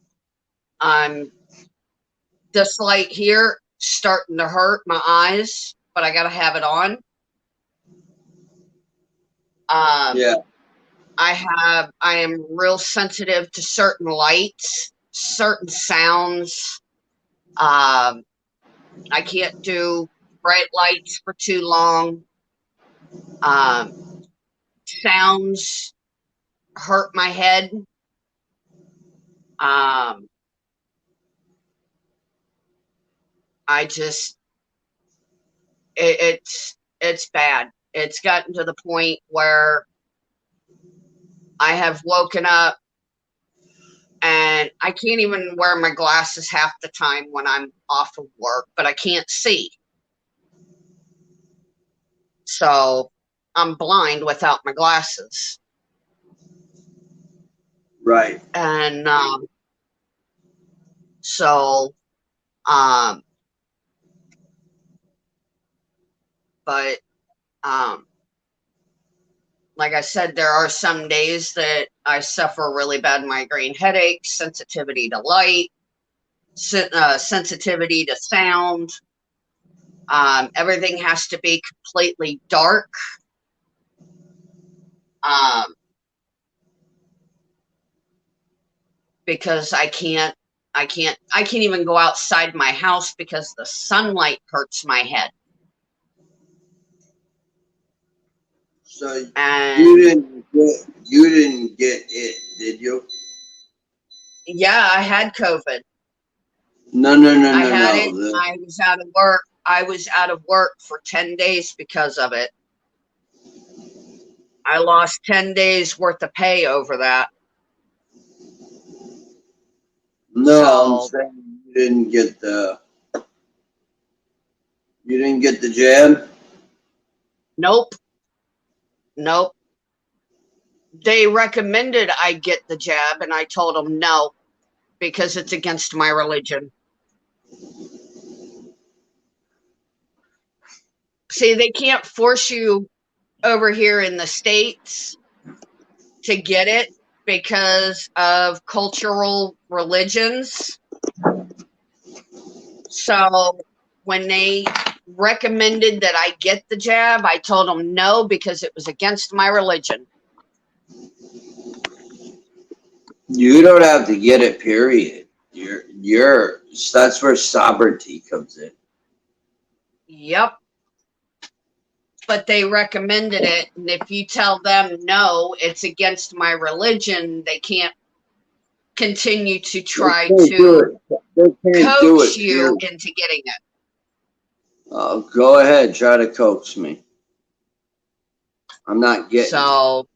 this light here starting to hurt my eyes, but I gotta have it on. Yeah. I am real sensitive to certain lights, certain sounds. I can't do bright lights for too long. Sounds hurt my head. I just, it's bad. It's gotten to the point where I have woken up and I can't even wear my glasses half the time when I'm off of work, but I can't see. So I'm blind without my glasses. Right. And so, but like I said, there are some days that I suffer really bad migraine headaches, sensitivity to light, sensitivity to sound. Everything has to be completely dark. Because I can't even go outside my house because the sunlight hurts my head. So And you didn't get it, did you? yeah, I had COVID. No. I had it. I was out of work. I was out of work for 10 days because of it. I lost 10 days worth of pay over that. No, I'm saying you didn't get the jab? Nope. They recommended I get the jab, and I told them no, because it's against my religion. See, they can't force you over here in the States to get it because of cultural religions. So when they recommended that I get the jab, I told them no, because it was against my religion. You don't have to get it, period. That's where sovereignty comes in. Yep. But they recommended it, and if you tell them no, it's against my religion, they can't continue to try to coax you into getting it. Go ahead, try to coax me. I'm not getting it. So,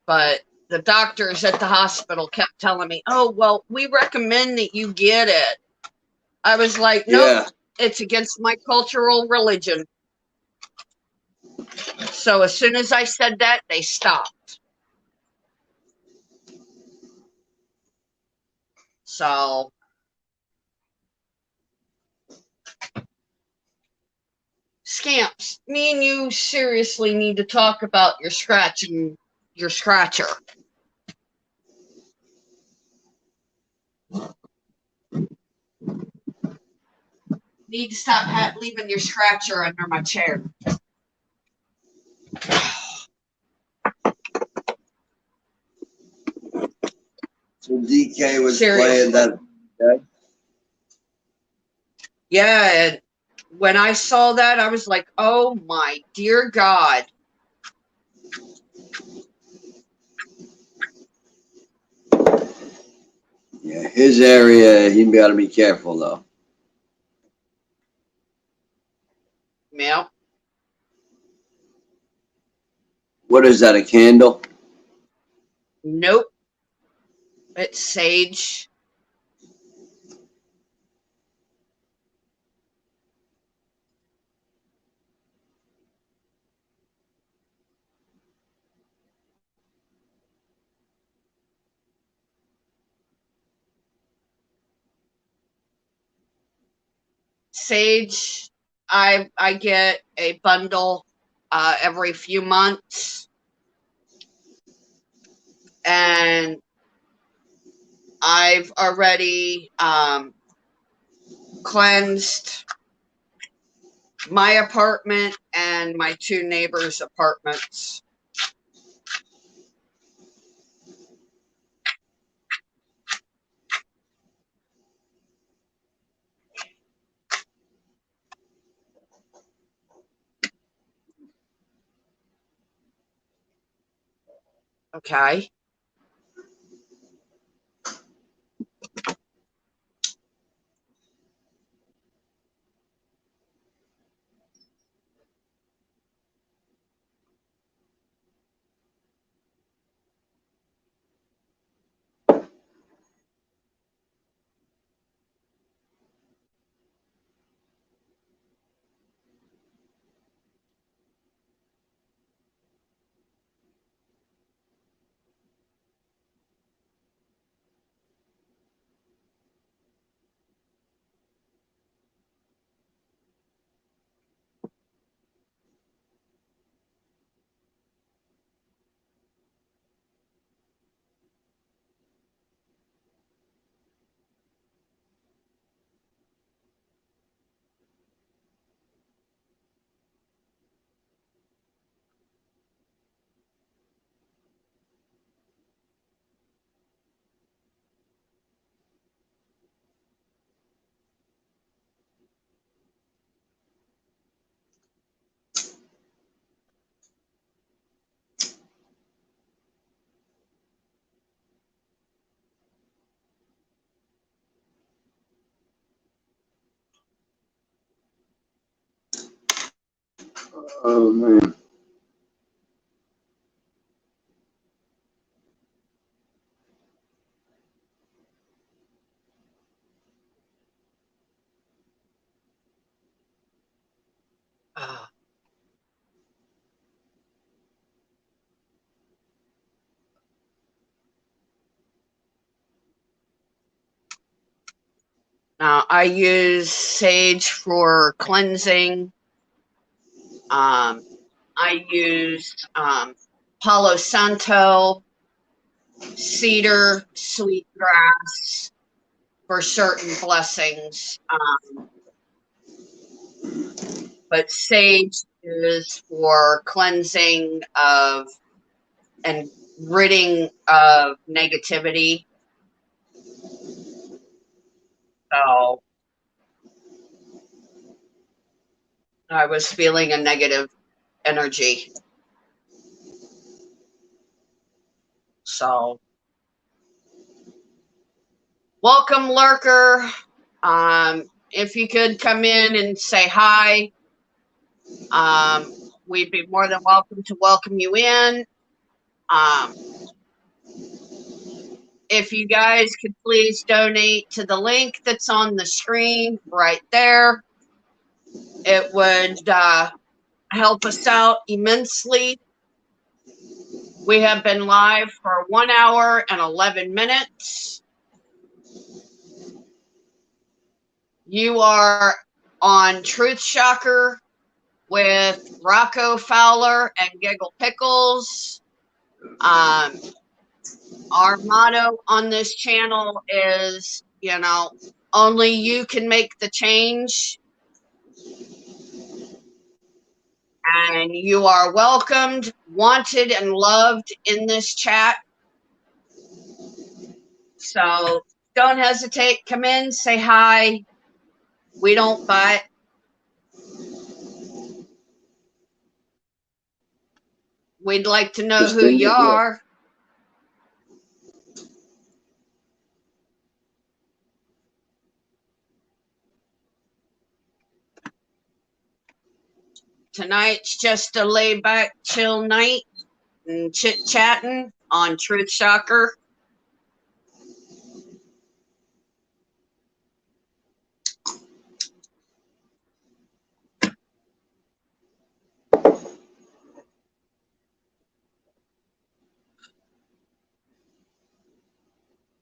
but the doctors at the hospital kept telling me, oh, well, we recommend that you get it. I was like, nope, Yeah. it's against my cultural religion. So as soon as I said that, they stopped. So Scamps, me and you seriously need to talk about your scratcher. Need to stop leaving your scratcher under my chair. So DK was Seriously. playing that. Okay? Yeah, and when I saw that, I was like, oh my dear God. Yeah, his area, he got to be careful though. Yeah. What is that, a candle? Nope. It's sage. Sage, I get a bundle every few months, and I've already cleansed my apartment and my two neighbors' apartments. Okay. Oh man. Uh, Now, I use sage for cleansing. I use Palo Santo, cedar, sweetgrass for certain blessings. But sage is for cleansing of and ridding of negativity. So I was feeling a negative energy. So welcome, lurker. If you could come in and say hi, We'd be more than welcome to welcome you in. If you guys could please donate to the link that's on the screen right there, it would help us out immensely. We have been live for 1 hour and 11 minutes. You are on Truth Shocker with Rocco Fowler and Giggle Pickles. Our motto on this channel is, you know, only you can make the change. And you are welcomed, wanted, and loved in this chat. So don't hesitate. Come in, say hi. We don't bite. We'd like to know who you are. Tonight's just a laid back, chill night and chit-chatting on Truth Shocker.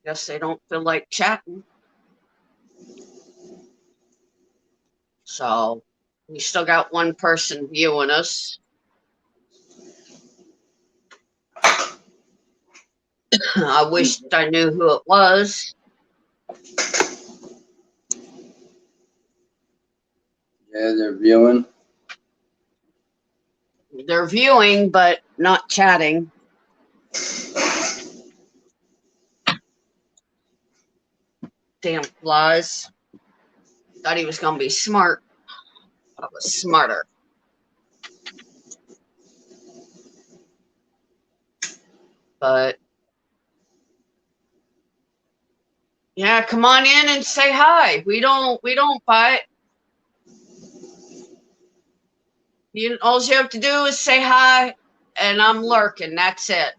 Guess they don't feel like chatting. So we still got one person viewing us. I wished I knew who it was. Yeah, they're viewing. They're viewing, but not chatting. Damn flies. Thought he was going to be smart. I was smarter. But yeah, come on in and say hi. We don't bite. All you have to do is say hi, and I'm lurking. That's it.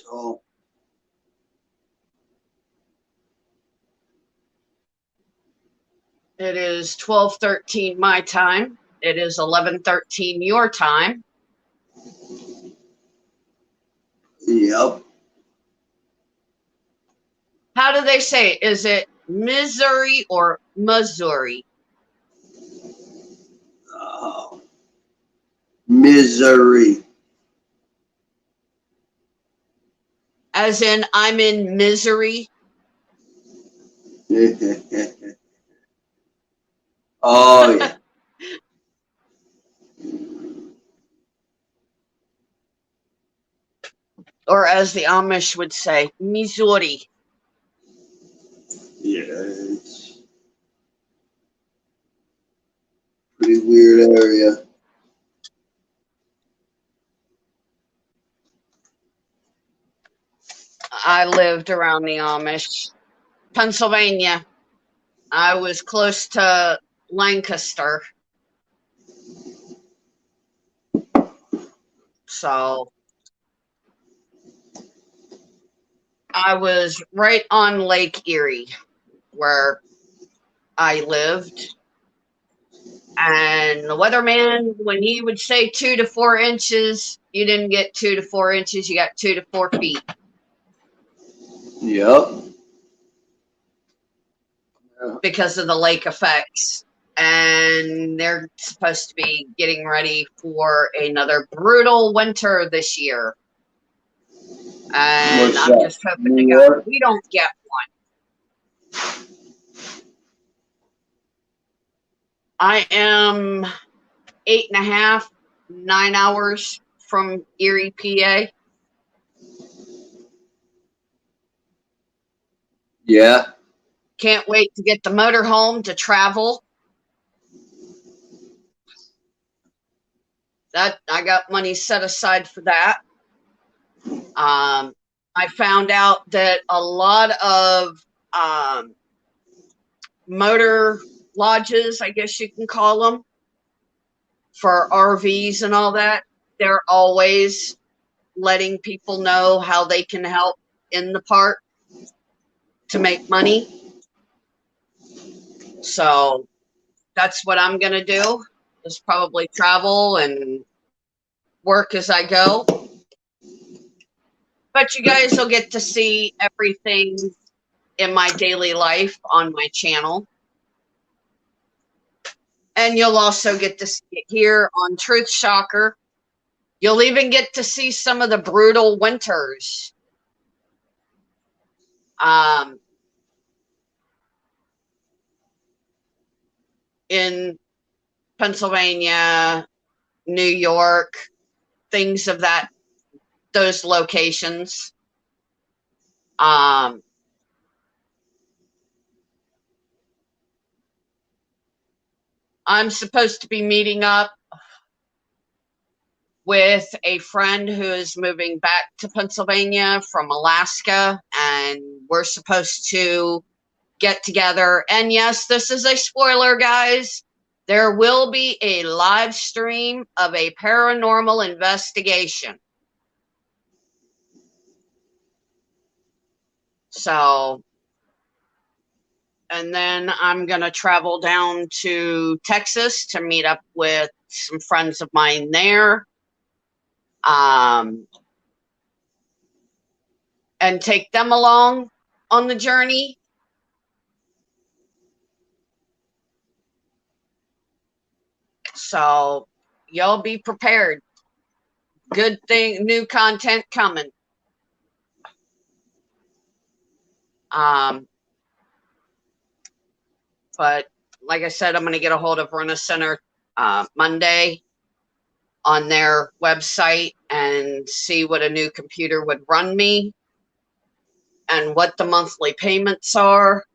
So, It is 12:13 my time. It is 11:13 your time. yep. How do they say it? Is it Missouri or Missouri? Oh, misery. As in, I'm in misery? Oh, yeah. Or as the Amish would say, Missouri. Yeah, it's a pretty weird area. I lived around the Amish. Pennsylvania. I was close to Lancaster. So I was right on Lake Erie where I lived. And the weatherman, when he would say 2 to 4 inches, you didn't get 2 to 4 inches, you got 2 to 4 feet. Yep. Because of the lake effects. And they're supposed to be getting ready for another brutal winter this year. And What's I'm that? just hoping New to York? God we don't get one. I am 8.5, 9 hours from Erie, PA. Yeah. Can't wait to get the motorhome to travel. That I got money set aside for that. I found out that a lot of motor lodges, I guess you can call them, for RVs and all that, they're always letting people know how they can help in the park to make money. So that's what I'm going to do, is probably travel and work as I go. But you guys will get to see everything in my daily life on my channel. And you'll also get to see it here on Truth Shocker. You'll even get to see some of the brutal winters. In Pennsylvania, New York, things of those locations. I'm supposed to be meeting up with a friend who is moving back to Pennsylvania from Alaska, and we're supposed to get together. And yes, this is a spoiler, guys. There will be a live stream of a paranormal investigation. So, and then I'm going to travel down to Texas to meet up with some friends of mine there. And take them along on the journey. So y'all be prepared. Good thing, new content coming. But like I said, I'm going to get a hold of Rena Center Monday on their website and see what a new computer would run me and what the monthly payments are.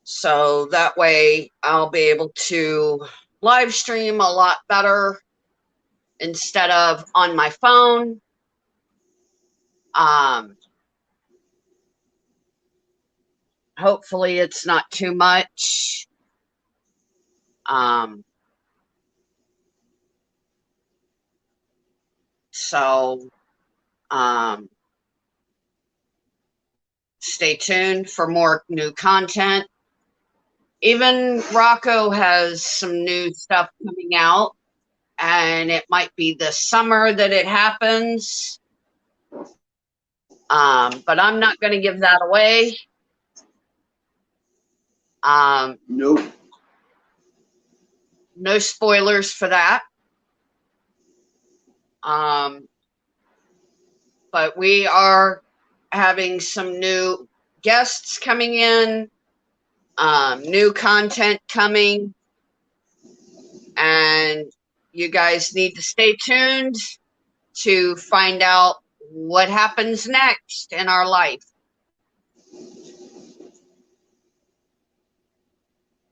So that way I'll be able to live stream a lot better instead of on my phone. Hopefully it's not too much. So stay tuned for more new content. Even Rocco has some new stuff coming out, and it might be this summer that it happens. But I'm not going to give that away. Nope. No spoilers for that. But we are having some new guests coming in, new content coming, and you guys need to stay tuned to find out what happens next in our life.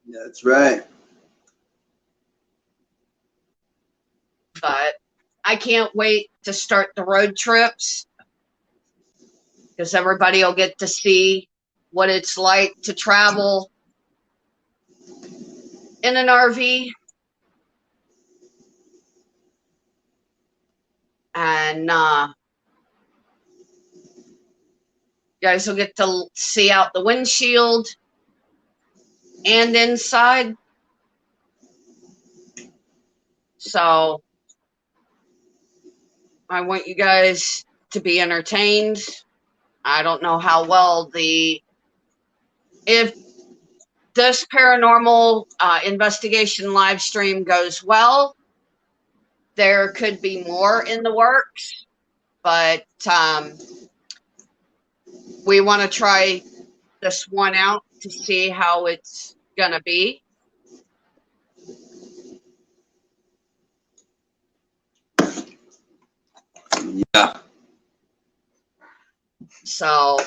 That's right. But I can't wait to start the road trips, because everybody will get to see what it's like to travel in an RV. And you guys will get to see out the windshield and inside. So I want you guys to be entertained. I don't know how well if this paranormal investigation live stream goes well, there could be more in the works, but we want to try this one out to see how it's gonna be. Yeah. So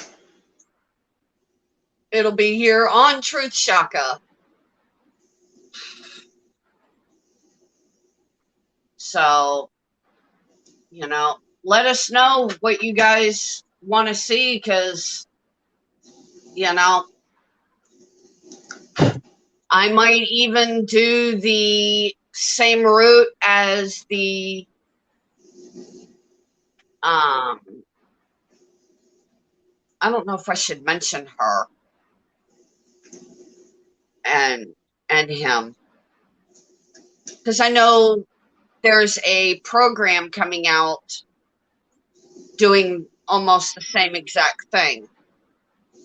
it'll be here on Truth Shaka. So, you know, let us know what you guys want to see, because, you know, I might even do the same route as the I don't know if I should mention her and him, because I know there's a program coming out doing almost the same exact thing,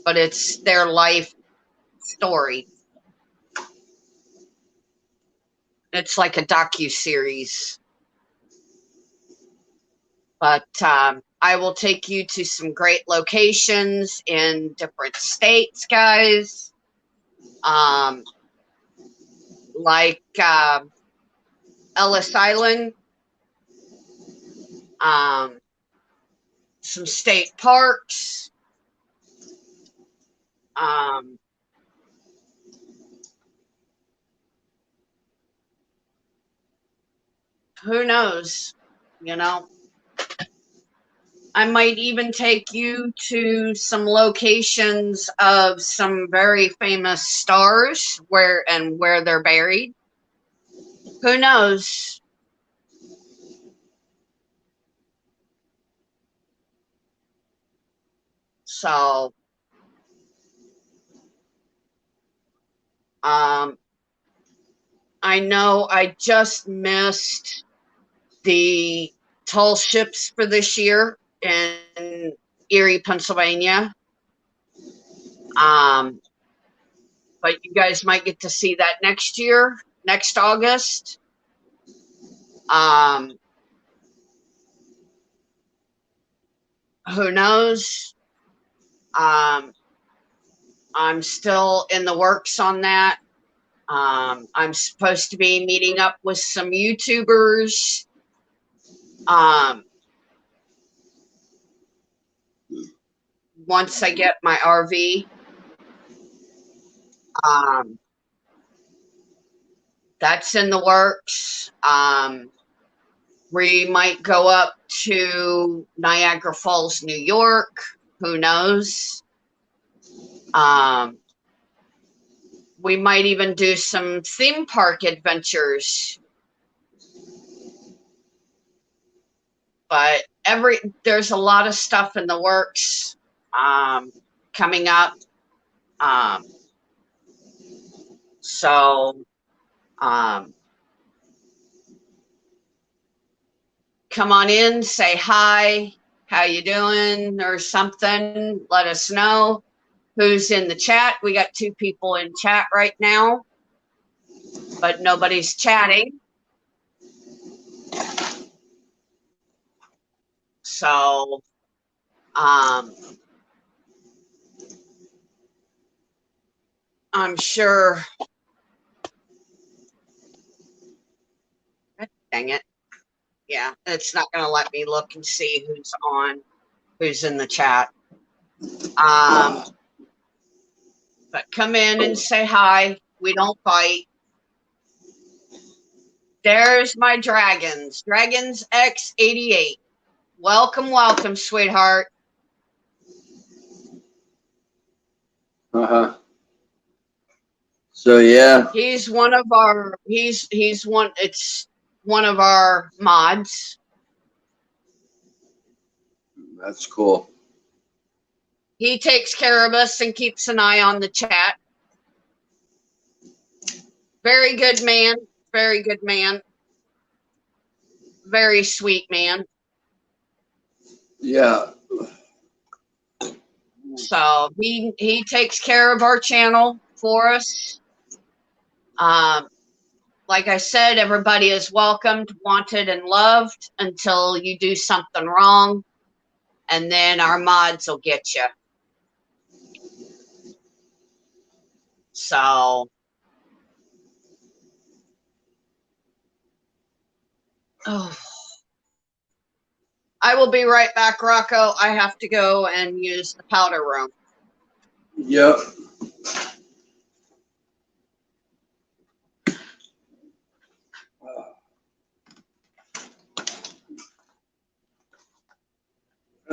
but it's their life story. It's like a docu-series. But I will take you to some great locations in different states, guys. Like Ellis Island, some state parks. Who knows? You know, I might even take you to some locations of some very famous stars where they're buried. Who knows? So, I know I just missed the tall ships for this year in Erie, Pennsylvania. But you guys might get to see that next year, next August. Who knows? I'm still in the works on that. I'm supposed to be meeting up with some YouTubers. Once I get my RV. That's in the works. We might go up to Niagara Falls, New York. Who knows? We might even do some theme park adventures. But there's a lot of stuff in the works coming up. So come on in, say hi, how you doing, or something. Let us know who's in the chat. We got 2 people in chat right now, but nobody's chatting. So I'm sure. Dang it. Yeah, it's not going to let me look and see who's in the chat. But come in and say hi. We don't bite. There's my dragons. Dragons X88. Welcome, welcome, sweetheart. So yeah. He's one of our it's one of our mods. That's cool. He takes care of us and keeps an eye on the chat. Very good man. Very good man. Very sweet man. Yeah. So he takes care of our channel for us. Like I said, everybody is welcomed, wanted, and loved until you do something wrong, and then our mods will get you. So, I will be right back, Rocco. I have to go and use the powder room. Yep.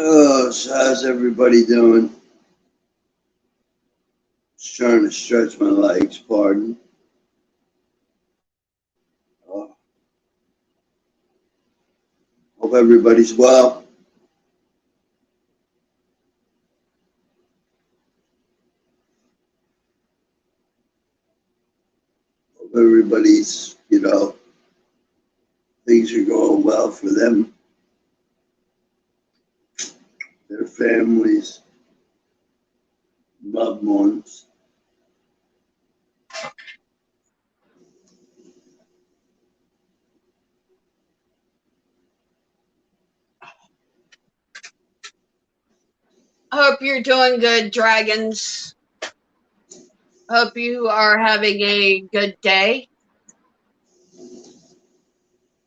Oh, so how's everybody doing? Just trying to stretch my legs, pardon. Oh, hope everybody's well. Hope everybody's, things are going well for them, their families, loved ones. Hope you're doing good, dragons. Hope you are having a good day.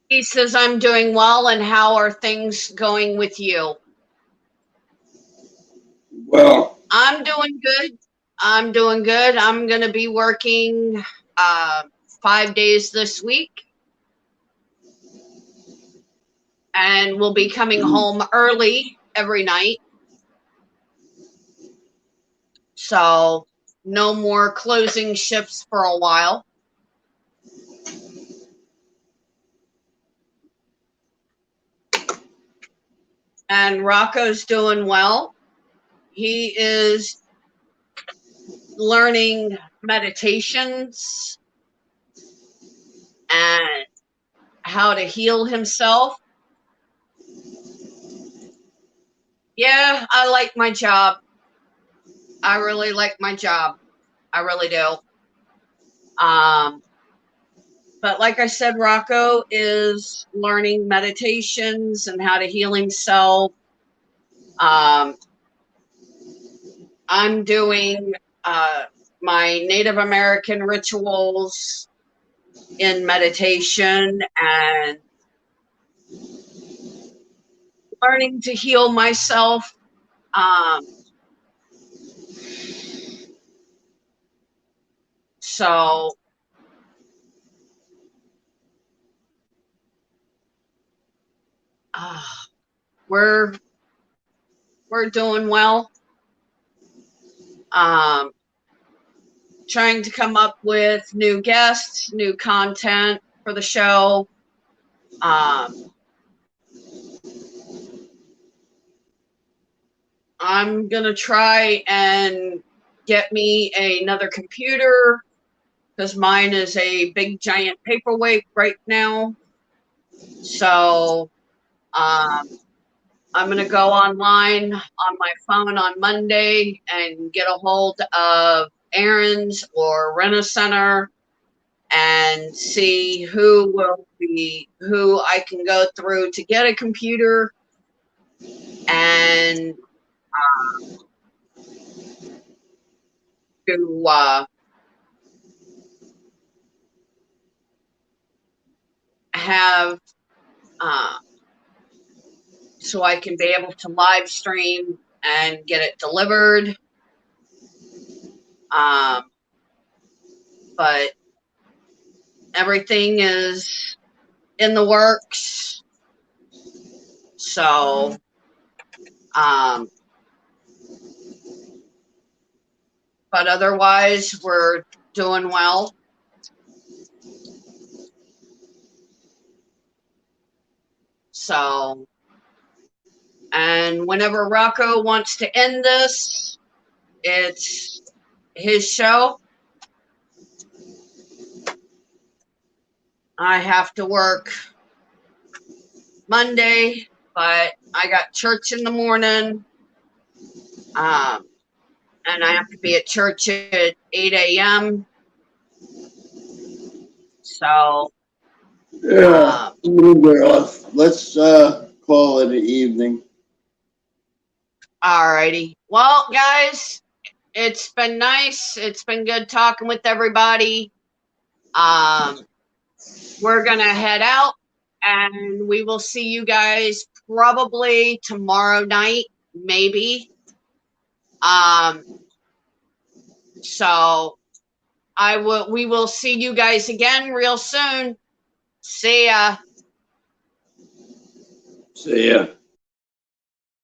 He says, I'm doing well, and how are things going with you? Well, I'm doing good. I'm doing good. I'm going to be working 5 days this week, and we'll be coming home early every night. So no more closing shifts for a while. And Rocco's doing well. He is learning meditations and how to heal himself. Yeah, I like my job. I really like my job. I really do. But like I said, Rocco is learning meditations and how to heal himself. I'm doing my Native American rituals in meditation and learning to heal myself. So we're doing well. Trying to come up with new guests, new content for the show. I'm gonna try and get me another computer because mine is a big giant paperweight right now. So I'm gonna go online on my phone on Monday and get a hold of Aaron's or Rent-A-Center and see who I can go through to get a computer and to have so I can be able to live stream and get it delivered. But everything is in the works. So, but otherwise, we're doing well. So, and whenever Rocco wants to end this, it's his show. I have to work Monday, but I got church in the morning. And I have to be at church at 8 a.m. So, yeah, we're off. Let's call it an evening. alrighty. Well, guys, it's been nice. It's been good talking with everybody. We're gonna head out, and we will see you guys probably tomorrow night, maybe. So we will see you guys again real soon. See ya. See ya.